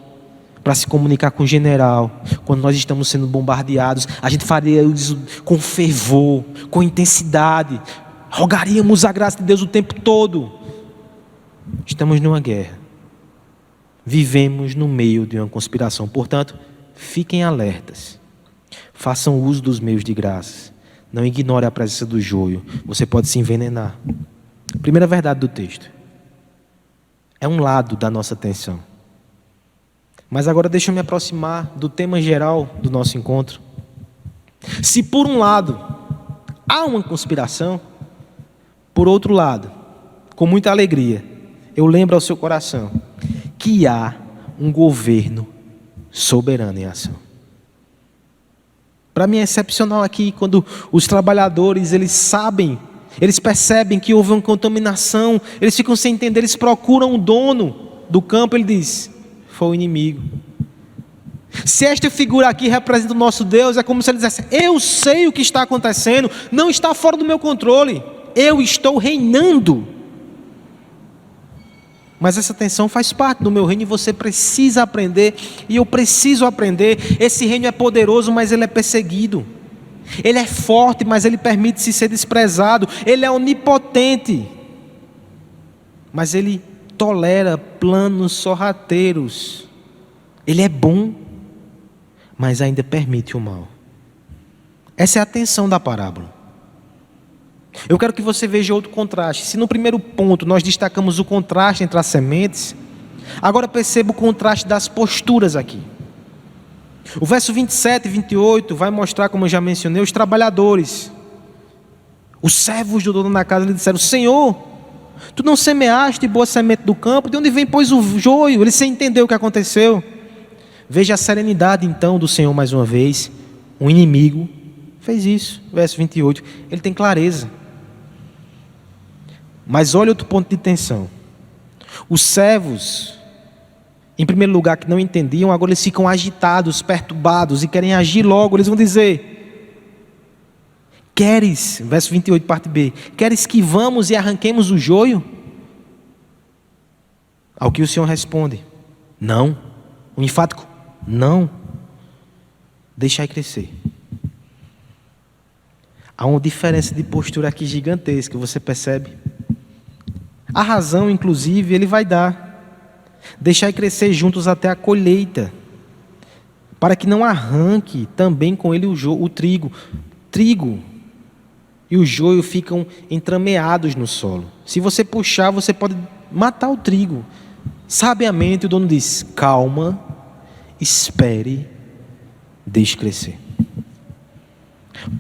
para se comunicar com o general. Quando nós estamos sendo bombardeados, a gente faria isso com fervor, com intensidade. Rogaríamos a graça de Deus o tempo todo. Estamos numa guerra. Vivemos no meio de uma conspiração. Portanto, fiquem alertas. Façam uso dos meios de graça. Não ignore a presença do joio. Você pode se envenenar. Primeira verdade do texto. É um lado da nossa atenção. Mas agora deixa eu me aproximar do tema geral do nosso encontro. Se por um lado há uma conspiração, por outro lado, com muita alegria, eu lembro ao seu coração que há um governo soberano em ação. Para mim é excepcional aqui quando os trabalhadores, eles percebem que houve uma contaminação, eles ficam sem entender, eles procuram o dono do campo, ele diz: foi o inimigo. Se esta figura aqui representa o nosso Deus, é como se ele dissesse: eu sei o que está acontecendo, não está fora do meu controle, eu estou reinando. Mas essa tensão faz parte do meu reino e você precisa aprender, e eu preciso aprender. Esse reino é poderoso, mas ele é perseguido. Ele é forte, mas ele permite-se ser desprezado. Ele é onipotente, mas ele tolera planos sorrateiros. Ele é bom, mas ainda permite o mal. Essa é a tensão da parábola. Eu quero que você veja outro contraste. Se no primeiro ponto nós destacamos o contraste entre as sementes, agora perceba o contraste das posturas aqui. O verso 27 e 28 vai mostrar, como eu já mencionei, os trabalhadores. Os servos do dono da casa lhe disseram: Senhor, tu não semeaste boa semente do campo, de onde vem, pois, o joio? Ele sem entender o que aconteceu. Veja a serenidade então do Senhor mais uma vez. Um inimigo fez isso. Verso 28, ele tem clareza. Mas olha outro ponto de tensão. Os servos, em primeiro lugar, que não entendiam, agora eles ficam agitados, perturbados e querem agir logo. Eles vão dizer: queres, verso 28, parte B, queres que vamos e arranquemos o joio? Ao que o Senhor responde: não. Um enfático não. Deixai crescer. Há uma diferença de postura aqui gigantesca, você percebe? A razão, inclusive, ele vai dar: deixai crescer juntos até a colheita, para que não arranque também com ele o trigo. Trigo e o joio ficam entrameados no solo. Se você puxar, você pode matar o trigo. Sabiamente o dono diz: calma, espere, deixe crescer.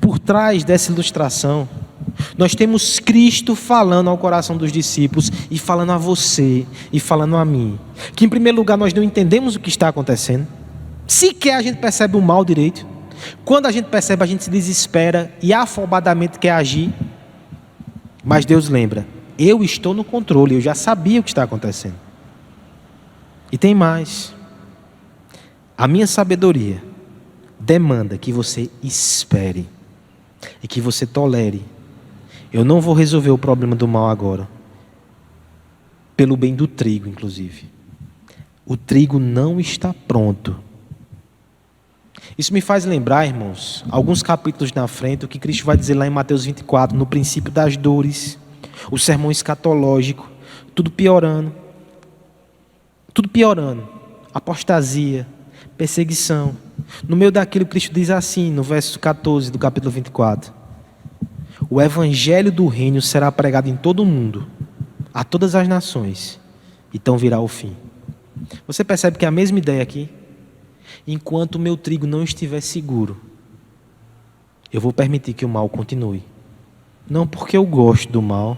Por trás dessa ilustração, nós temos Cristo falando ao coração dos discípulos e falando a você e falando a mim, que em primeiro lugar nós não entendemos o que está acontecendo, sequer a gente percebe o mal direito. Quando a gente percebe, a gente se desespera e afobadamente quer agir. Mas Deus lembra: eu estou no controle, eu já sabia o que está acontecendo. E tem mais: a minha sabedoria demanda que você espere e que você tolere. Eu não vou resolver o problema do mal agora, pelo bem do trigo, inclusive. O trigo não está pronto. Isso me faz lembrar, irmãos, alguns capítulos na frente, o que Cristo vai dizer lá em Mateus 24, no princípio das dores, o sermão escatológico, tudo piorando, apostasia, perseguição. No meio daquilo, Cristo diz assim, no verso 14 do capítulo 24: o evangelho do reino será pregado em todo o mundo, a todas as nações, então virá o fim. Você percebe que é a mesma ideia aqui? Enquanto o meu trigo não estiver seguro, eu vou permitir que o mal continue. Não porque eu gosto do mal,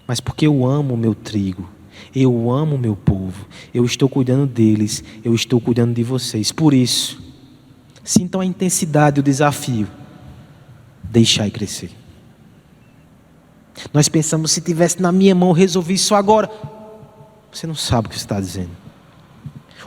mas porque eu amo o meu trigo, eu amo o meu povo, eu estou cuidando deles, eu estou cuidando de vocês. Por isso, sintam a intensidade do desafio: deixai crescer. Nós pensamos: se tivesse na minha mão, eu resolvi isso agora. Você não sabe o que você está dizendo.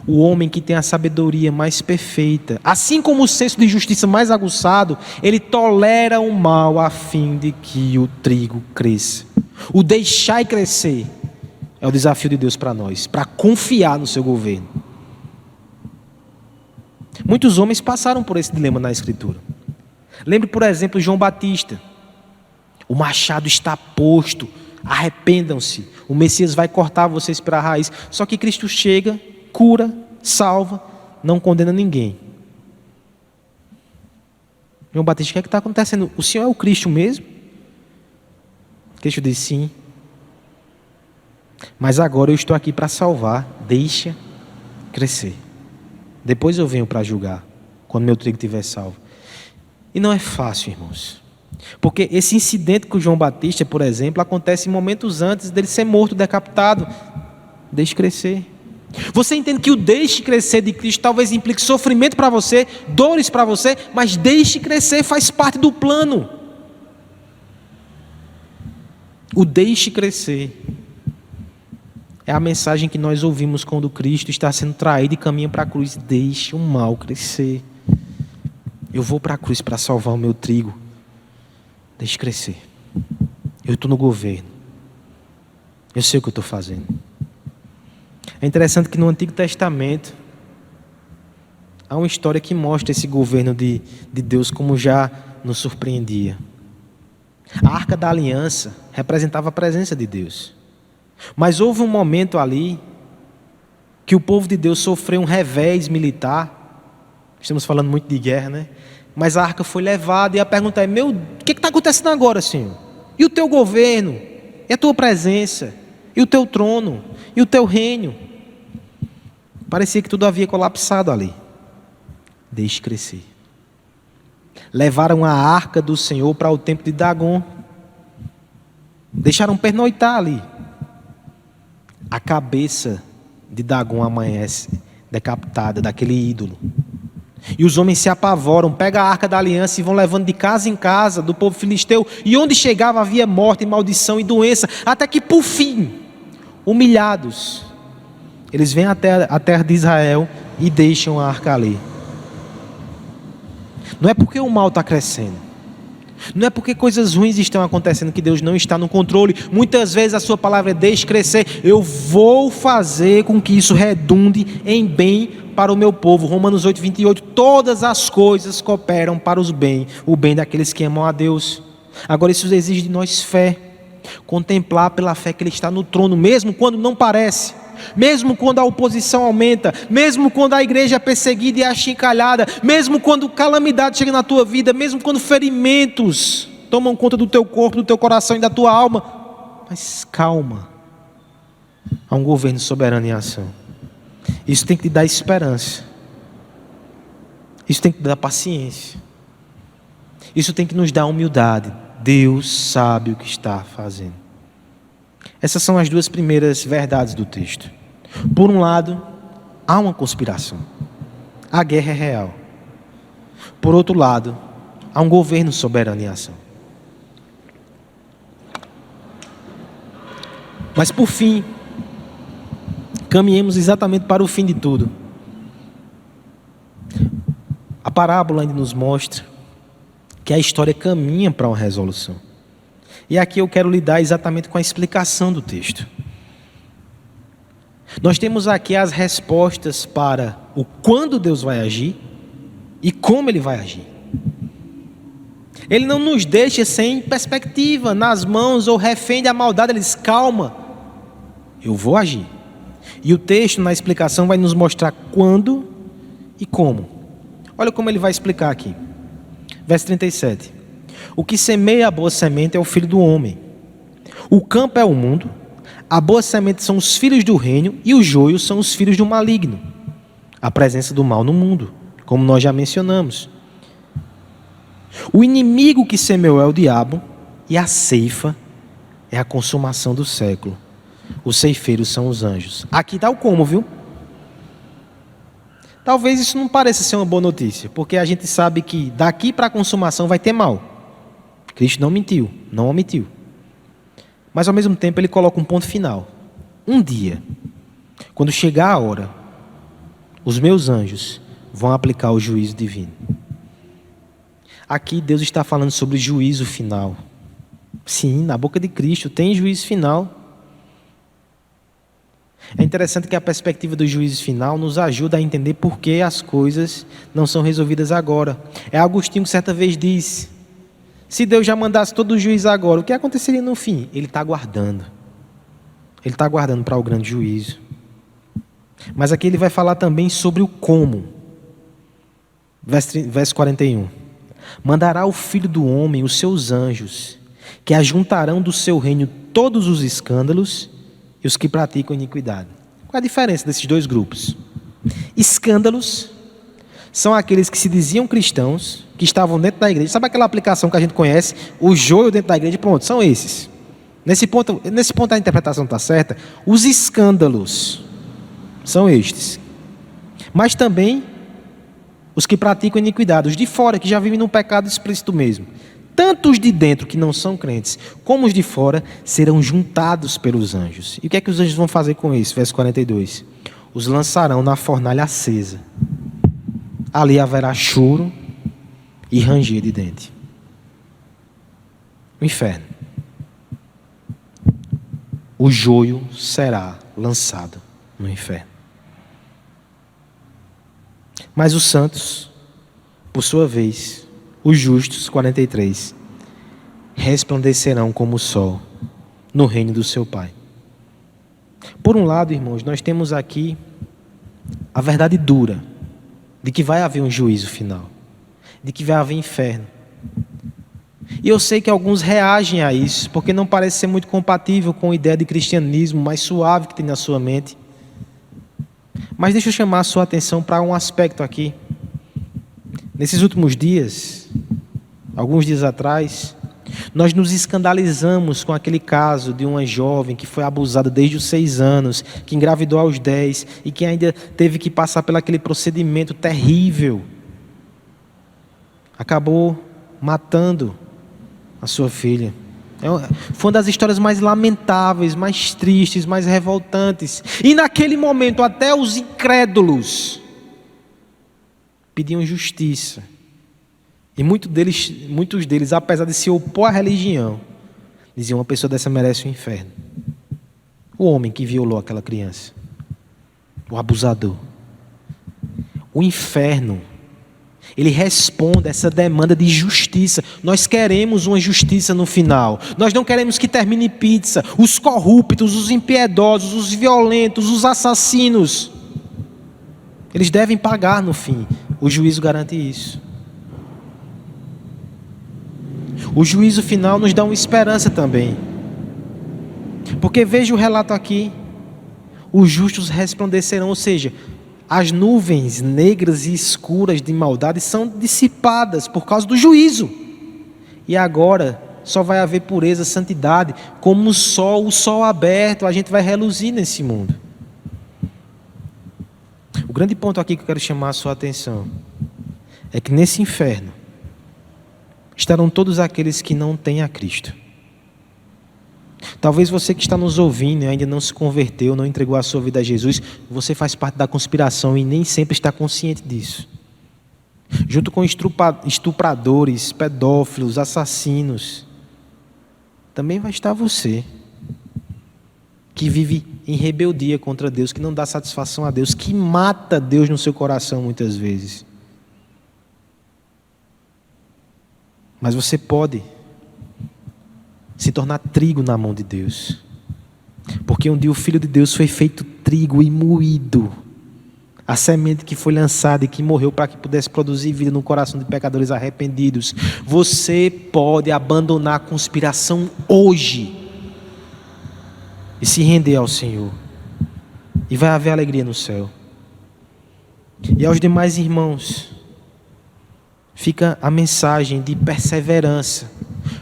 O homem que tem a sabedoria mais perfeita, assim como o senso de justiça mais aguçado, ele tolera o mal a fim de que o trigo cresça. O deixai crescer É o desafio de Deus para nós, para confiar no seu governo. Muitos homens passaram por esse dilema na Escritura. Lembre, por exemplo, João Batista. O machado está posto, arrependam-se. O Messias vai cortar vocês pela raiz. Só que Cristo chega, cura, salva, não condena ninguém. João Batista, o que é que está acontecendo? O Senhor é o Cristo mesmo? Cristo disse sim. Mas agora eu estou aqui para salvar. Deixa crescer. Depois eu venho para julgar, quando meu trigo estiver salvo. E não é fácil, irmãos. Porque esse incidente com João Batista, por exemplo, acontece momentos antes dele ser morto, decapitado. Deixe crescer. Você entende que o deixe crescer de Cristo talvez implique sofrimento para você, dores para você, mas deixe crescer, faz parte do plano. O deixe crescer é a mensagem que nós ouvimos quando Cristo está sendo traído e caminha para a cruz. Deixe o mal crescer. Eu vou para a cruz para salvar o meu trigo. Deixe crescer. Eu estou no governo. Eu sei o que eu estou fazendo. É interessante que no Antigo Testamento há uma história que mostra esse governo de Deus como já nos surpreendia. A Arca da Aliança representava a presença de Deus. Mas houve um momento ali que o povo de Deus sofreu um revés militar. Estamos falando muito de guerra, né? Mas a arca foi levada e a pergunta é: o que está acontecendo agora, Senhor? E o teu governo? E a tua presença? E o teu trono? E o teu reino? Parecia que tudo havia colapsado ali. Deixe crescer. Levaram a arca do Senhor para o templo de Dagon. Deixaram pernoitar ali. A cabeça de Dagon amanhece decapitada daquele ídolo. E os homens se apavoram, pegam a arca da aliança e vão levando de casa em casa do povo filisteu. E onde chegava havia morte, maldição e doença. Até que por fim, humilhados, eles vêm até a terra de Israel e deixam a arca ali. Não é porque o mal está crescendo. Não é porque coisas ruins estão acontecendo que Deus não está no controle. Muitas vezes a sua palavra é: deixe crescer. Eu vou fazer com que isso redunde em bem para o meu povo. Romanos 8, 28. Todas as coisas cooperam para o bem daqueles que amam a Deus. Agora isso exige de nós fé. Contemplar pela fé que Ele está no trono, mesmo quando não parece. Mesmo quando a oposição aumenta, mesmo quando a igreja é perseguida e achincalhada, mesmo quando calamidade chega na tua vida, mesmo quando ferimentos tomam conta do teu corpo, do teu coração e da tua alma. Mas calma, há um governo soberano em ação. Isso tem que te dar esperança. Isso tem que te dar paciência. Isso tem que nos dar humildade. Deus sabe o que está fazendo. Essas são as duas primeiras verdades do texto. Por um lado, há uma conspiração. A guerra é real. Por outro lado, há um governo soberano em ação. Mas por fim, caminhemos exatamente para o fim de tudo. A parábola ainda nos mostra que a história caminha para uma resolução. E aqui eu quero lidar exatamente com a explicação do texto. Nós temos aqui as respostas para o quando Deus vai agir e como Ele vai agir. Ele não nos deixa sem perspectiva, nas mãos ou refém da maldade. Ele diz: calma, eu vou agir. E o texto, na explicação, vai nos mostrar quando e como. Olha como ele vai explicar aqui. Verso 37. O que semeia a boa semente é o Filho do Homem. O campo é o mundo, a boa semente são os filhos do reino e os joios são os filhos do maligno. A presença do mal no mundo, como nós já mencionamos. O inimigo que semeou é o diabo e a ceifa é a consumação do século. Os ceifeiros são os anjos. Aqui está o como, viu? Talvez isso não pareça ser uma boa notícia, porque a gente sabe que daqui para a consumação vai ter mal. Cristo não mentiu, não omitiu. Mas ao mesmo tempo ele coloca um ponto final. Um dia, quando chegar a hora, os meus anjos vão aplicar o juízo divino. Aqui Deus está falando sobre juízo final. Sim, na boca de Cristo tem juízo final. É interessante que a perspectiva do juízo final nos ajuda a entender por que as coisas não são resolvidas agora. É Agostinho que certa vez disse: se Deus já mandasse todo o juízo agora, o que aconteceria no fim? Ele está aguardando. Ele está aguardando para o grande juízo. Mas aqui ele vai falar também sobre o como. Verso 41. Mandará o Filho do Homem os seus anjos, que ajuntarão do seu reino todos os escândalos e os que praticam iniquidade. Qual é a diferença desses dois grupos? Escândalos são aqueles que se diziam cristãos, que estavam dentro da igreja. Sabe aquela aplicação que a gente conhece? O joio dentro da igreja, pronto, são esses. Nesse ponto a interpretação está certa. Os escândalos são estes. Mas também os que praticam iniquidade, os de fora, que já vivem num pecado explícito mesmo. Tanto os de dentro, que não são crentes, como os de fora, serão juntados pelos anjos. E o que é que os anjos vão fazer com isso? Verso 42. Os lançarão na fornalha acesa. Ali haverá choro e ranger de dente. O inferno. O joio será lançado no inferno. Mas os santos, por sua vez, os justos, 43, resplandecerão como o sol no reino do seu Pai. Por um lado, irmãos, nós temos aqui a verdade dura de que vai haver um juízo final, de que vai haver inferno. E eu sei que alguns reagem a isso, porque não parece ser muito compatível com a ideia de cristianismo mais suave que tem na sua mente. Mas deixa eu chamar a sua atenção para um aspecto aqui. Nesses últimos dias, alguns dias atrás, nós nos escandalizamos com aquele caso de uma jovem que foi abusada desde os 6 anos, que engravidou aos 10 e que ainda teve que passar por aquele procedimento terrível. Acabou matando a sua filha. Foi uma das histórias mais lamentáveis, mais tristes, mais revoltantes. E naquele momento até os incrédulos pediam justiça. E muitos deles, apesar de se opor à religião, diziam: uma pessoa dessa merece o inferno. O homem que violou aquela criança, o abusador. O inferno, ele responde a essa demanda de justiça. Nós queremos uma justiça no final. Nós não queremos que termine pizza. Os corruptos, os impiedosos, os violentos, os assassinos, eles devem pagar no fim. O juízo garante isso. O juízo final nos dá uma esperança também. Porque veja o relato aqui. Os justos resplandecerão, ou seja, as nuvens negras e escuras de maldade são dissipadas por causa do juízo. E agora só vai haver pureza, santidade, como o sol aberto, a gente vai reluzir nesse mundo. O grande ponto aqui que eu quero chamar a sua atenção é que nesse inferno estarão todos aqueles que não têm a Cristo. Talvez você que está nos ouvindo e ainda não se converteu, não entregou a sua vida a Jesus, você faz parte da conspiração e nem sempre está consciente disso. Junto com estupradores, pedófilos, assassinos, também vai estar você, que vive em rebeldia contra Deus, que não dá satisfação a Deus, que mata Deus no seu coração muitas vezes. Mas você pode se tornar trigo na mão de Deus. Porque um dia o Filho de Deus foi feito trigo e moído. A semente que foi lançada e que morreu para que pudesse produzir vida no coração de pecadores arrependidos. Você pode abandonar a conspiração hoje e se render ao Senhor. E vai haver alegria no céu. E aos demais irmãos, fica a mensagem de perseverança.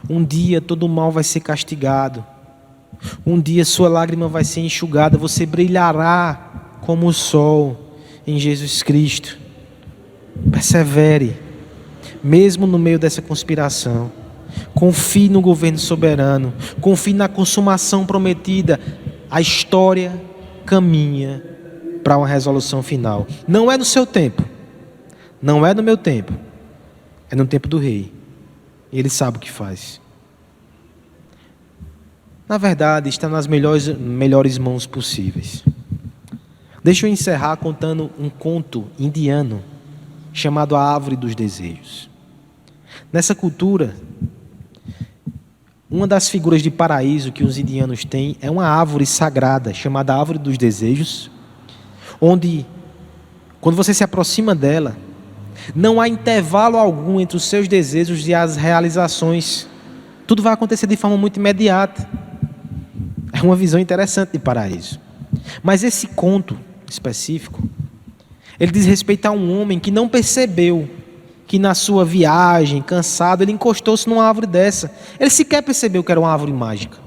Um dia todo mal vai ser castigado. Um dia sua lágrima vai ser enxugada. Você brilhará como o sol em Jesus Cristo. Persevere, mesmo no meio dessa conspiração. Confie no governo soberano. Confie na consumação prometida. A história caminha para uma resolução final. Não é no seu tempo. Não é no meu tempo. É no tempo do Rei. Ele sabe o que faz. Na verdade, está nas melhores mãos possíveis. Deixa eu encerrar contando um conto indiano chamado A Árvore dos Desejos. Nessa cultura, uma das figuras de paraíso que os indianos têm é uma árvore sagrada chamada Árvore dos Desejos, onde, quando você se aproxima dela, não há intervalo algum entre os seus desejos e as realizações. Tudo vai acontecer de forma muito imediata. É uma visão interessante de paraíso. Mas esse conto específico, ele diz respeito a um homem que não percebeu que na sua viagem, cansado, ele encostou-se numa árvore dessa. Ele sequer percebeu que era uma árvore mágica.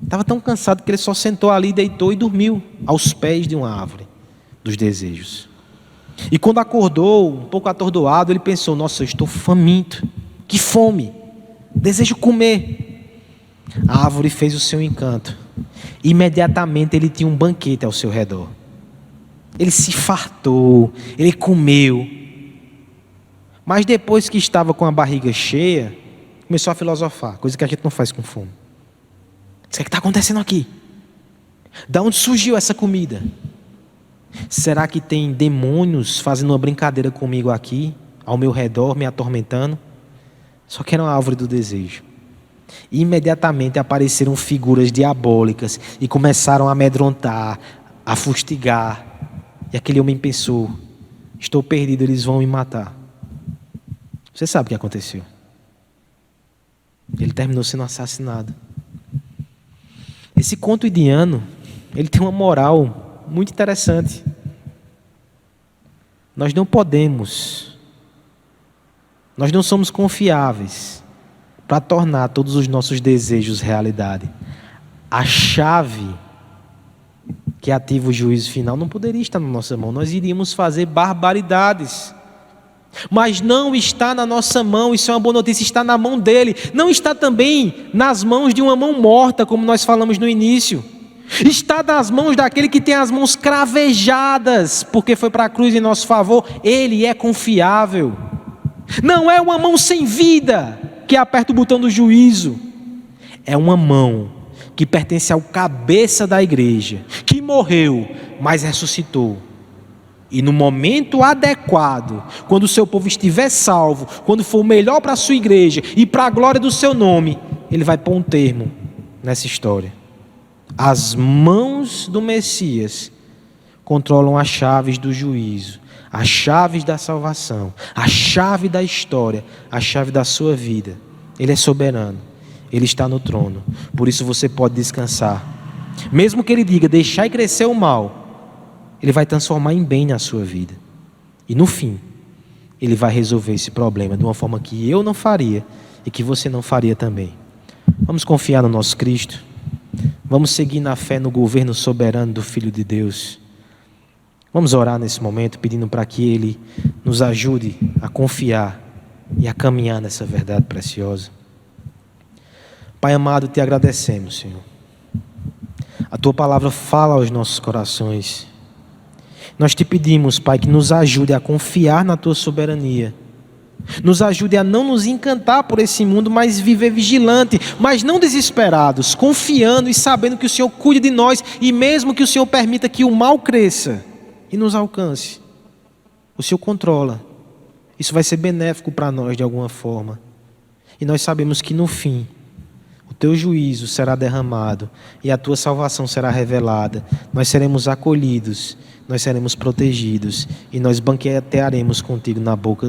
Estava tão cansado que ele só sentou ali, deitou e dormiu aos pés de uma árvore dos desejos. E quando acordou, um pouco atordoado, ele pensou: nossa, eu estou faminto, que fome, desejo comer. A árvore fez o seu encanto. Imediatamente ele tinha um banquete ao seu redor. Ele se fartou, ele comeu. Mas depois que estava com a barriga cheia, começou a filosofar, coisa que a gente não faz com fome. O que está acontecendo aqui? Da onde surgiu essa comida? Será que tem demônios fazendo uma brincadeira comigo aqui, ao meu redor, me atormentando? Só que era uma árvore do desejo. E imediatamente apareceram figuras diabólicas e começaram a amedrontar, a fustigar. E aquele homem pensou: estou perdido, eles vão me matar. Você sabe o que aconteceu? Ele terminou sendo assassinado. Esse conto indiano, ele tem uma moral muito interessante. Nós não somos confiáveis para tornar todos os nossos desejos realidade. A chave que ativa o juízo final não poderia estar na nossa mão. Nós iríamos fazer barbaridades. Mas não está na nossa mão, isso é uma boa notícia, está na mão dele. Não está também nas mãos de uma mão morta, como nós falamos no início. Está nas mãos daquele que tem as mãos cravejadas, porque foi para a cruz em nosso favor. Ele é confiável. Não é uma mão sem vida que aperta o botão do juízo. É uma mão que pertence ao cabeça da igreja, que morreu, mas ressuscitou. E no momento adequado, quando o seu povo estiver salvo, quando for o melhor para a sua igreja e para a glória do seu nome, ele vai pôr um termo nessa história. As mãos do Messias controlam as chaves do juízo, as chaves da salvação, a chave da história, a chave da sua vida. Ele é soberano, ele está no trono, por isso você pode descansar. Mesmo que ele diga: deixai crescer o mal, ele vai transformar em bem na sua vida. E no fim, ele vai resolver esse problema de uma forma que eu não faria e que você não faria também. Vamos confiar no nosso Cristo. Vamos seguir na fé no governo soberano do Filho de Deus. Vamos orar nesse momento pedindo para que Ele nos ajude a confiar e a caminhar nessa verdade preciosa. Pai amado, te agradecemos, Senhor. A Tua palavra fala aos nossos corações. Nós te pedimos, Pai, que nos ajude a confiar na Tua soberania. Nos ajude a não nos encantar por esse mundo, mas viver vigilante, mas não desesperados, confiando e sabendo que o Senhor cuida de nós, e mesmo que o Senhor permita que o mal cresça e nos alcance, o Senhor controla. Isso vai ser benéfico para nós de alguma forma. E nós sabemos que no fim, o Teu juízo será derramado e a Tua salvação será revelada. Nós seremos acolhidos, nós seremos protegidos e nós banquetearemos contigo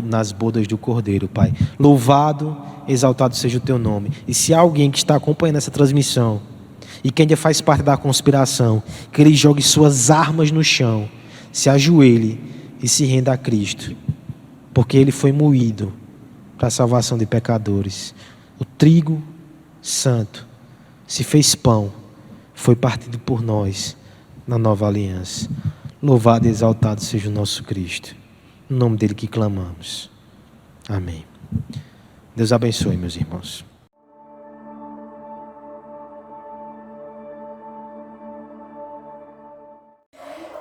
nas bodas do Cordeiro, Pai. Louvado, exaltado seja o Teu nome. E se há alguém que está acompanhando essa transmissão e que ainda faz parte da conspiração, que ele jogue suas armas no chão, se ajoelhe e se renda a Cristo, porque Ele foi moído para a salvação de pecadores. O trigo santo se fez pão, foi partido por nós na nova aliança. Louvado e exaltado seja o nosso Cristo. No nome dele que clamamos. Amém. Deus abençoe, meus irmãos.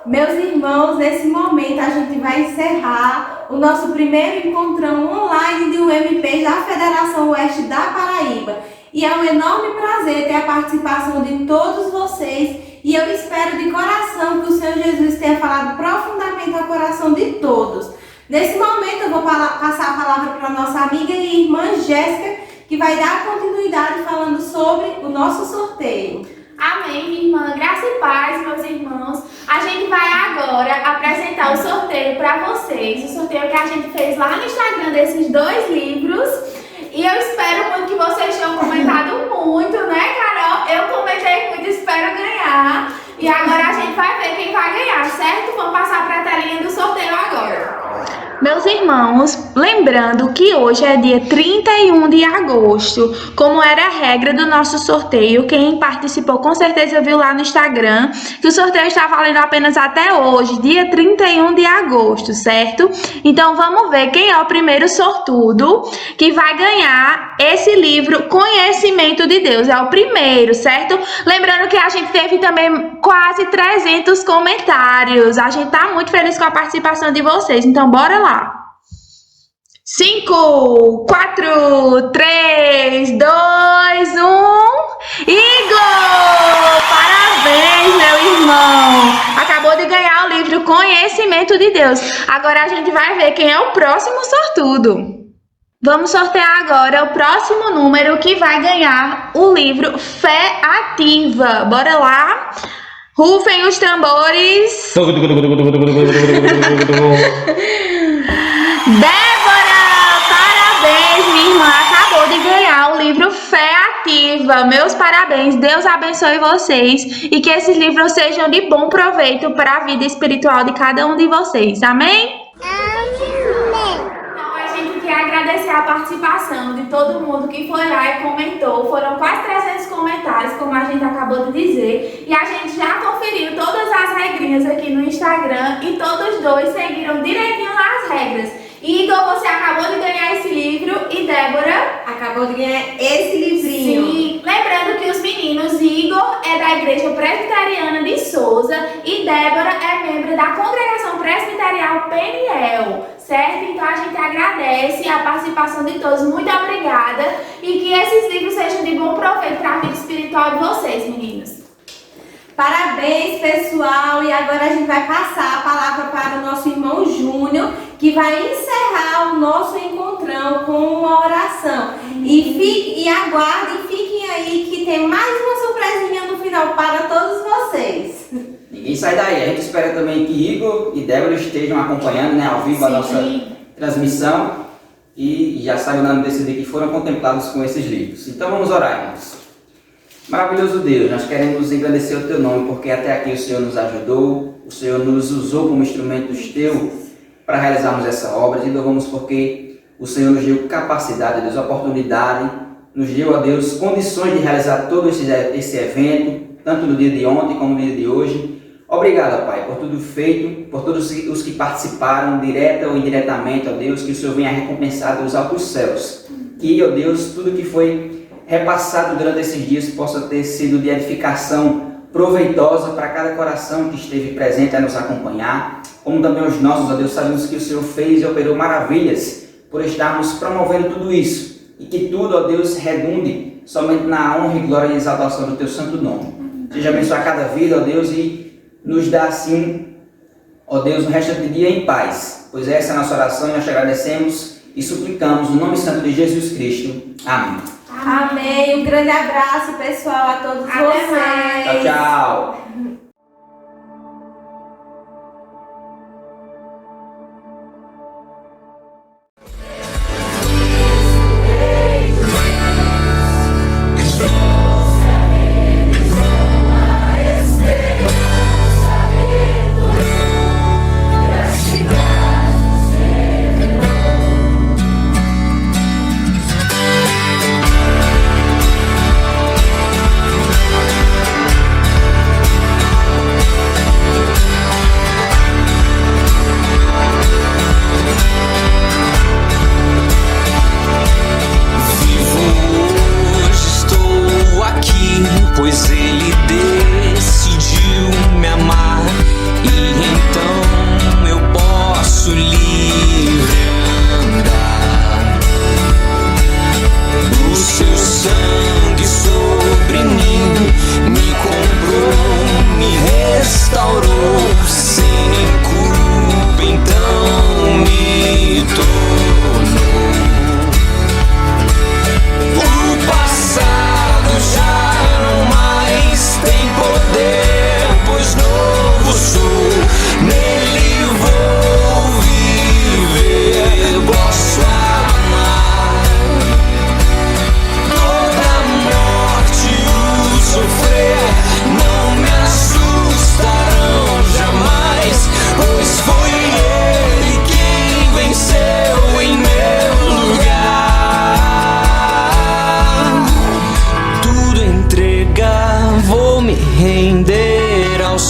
Meus irmãos, nesse momento a gente vai encerrar o nosso primeiro encontrão online de UMP da Federação Oeste da Paraíba. E é um enorme prazer ter a participação de todos vocês E eu espero de coração que o Senhor Jesus tenha falado profundamente ao coração de todos. Nesse momento eu vou passar a palavra para a nossa amiga e irmã Jéssica, que vai dar continuidade falando sobre o nosso sorteio. Amém, minha irmã. Graça e paz, meus irmãos. A gente vai agora apresentar o sorteio para vocês. O sorteio que a gente fez lá no Instagram desses 2 livros. E eu espero muito que vocês tenham comentado muito, né, Carol? Eu comentei muito, espero ganhar. E agora a gente vai ver quem vai ganhar, certo? Vamos passar para a telinha do sorteio agora. Meus irmãos, lembrando que hoje é dia 31 de agosto, como era a regra do nosso sorteio, quem participou com certeza viu lá no Instagram que o sorteio está valendo apenas até hoje, dia 31 de agosto, certo? Então vamos ver quem é o primeiro sortudo que vai ganhar esse livro Conhecimento de Deus, é o primeiro, certo? Lembrando que a gente teve também quase 300 comentários, a gente tá muito feliz com a participação de vocês, então bora lá. 5, 4, 3, 2, 1. Igor! Parabéns, meu irmão! Acabou de ganhar o livro Conhecimento de Deus. Agora a gente vai ver quem é o próximo sortudo. Vamos sortear agora o próximo número que vai ganhar o livro Fé Ativa. Bora lá? Rufem os tambores. Débora, parabéns, minha irmã, acabou de ganhar o livro Fé Ativa. Meus parabéns, Deus abençoe vocês e que esses livros sejam de bom proveito para a vida espiritual de cada um de vocês. Amém? Então a gente quer agradecer a participação de todo mundo que foi lá e comentou. Foram quase 300 comentários, como a gente acabou de dizer, e a gente já conferiu todas as regrinhas aqui no Instagram e todos 2 seguiram direitinho as regras. Igor, você acabou de ganhar esse livro e Débora acabou de ganhar esse livrinho. Sim, lembrando que os meninos, Igor é da Igreja Presbiteriana de Souza e Débora é membro da Congregação Presbiterial Peniel, certo? Então a gente agradece a participação de todos, muito obrigada, e que esses livros sejam de bom proveito para a vida espiritual de vocês, meninos. Parabéns, pessoal, e agora a gente vai passar a palavra para o nosso irmão Júnior, que vai encerrar o nosso encontrão com uma oração. E aguardem, fiquem aí que tem mais uma surpresinha no final para todos vocês. Ninguém sai daí, a gente espera também que Igor e Débora estejam acompanhando, né, ao vivo a nossa transmissão e já saibam na decidir que foram contemplados com esses livros. Então vamos orar, irmãos. Maravilhoso Deus, nós queremos engrandecer o Teu nome, porque até aqui o Senhor nos ajudou, o Senhor nos usou como instrumentos Teu para realizarmos essa obra. Te louvamos porque o Senhor nos deu capacidade, Deus, oportunidade, nos deu, ó Deus, condições de realizar todo esse evento, tanto no dia de ontem como no dia de hoje. Obrigado, Pai, por tudo feito, por todos os que participaram, direta ou indiretamente, ó Deus, que o Senhor venha recompensar dos altos céus. Que, ó Deus, tudo que foi repassado durante esses dias possa ter sido de edificação proveitosa para cada coração que esteve presente a nos acompanhar, como também os nossos, ó Deus, sabemos que o Senhor fez e operou maravilhas por estarmos promovendo tudo isso, e que tudo, ó Deus, redunde somente na honra e glória e exaltação do Teu santo nome. Seja abençoar cada vida, ó Deus, e nos dá assim, ó Deus, o resto do dia em paz, pois essa é a nossa oração e nós te agradecemos e suplicamos no nome santo de Jesus Cristo. Amém. Amém. Um grande abraço, pessoal, a todos vocês. Tchau, tchau.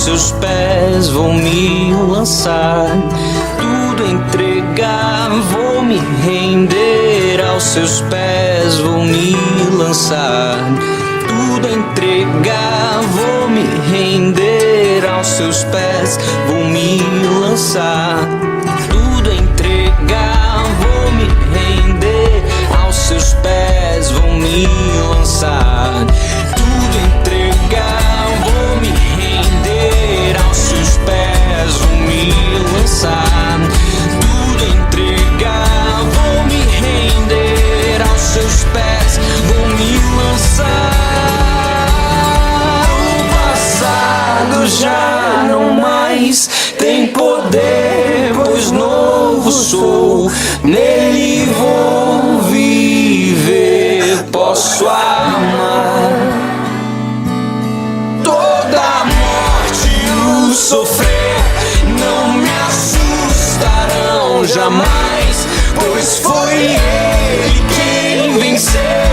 seus pés vou me lançar, tudo entregar, vou me render, aos seus pés vou me lançar, tudo entregar, vou me render, aos seus pés vou me lançar, tudo entregar, vou me render, aos seus pés vou me lançar, tudo entregar, vou me render, aos seus pés vou me lançar, tudo entregar, vou me render, aos seus pés vou me lançar. O passado já não mais tem poder, pois novo sou, nele vou viver, posso amar. Toda a morte e o sofrer não me assustarão jamais, pois foi ele quem venceu.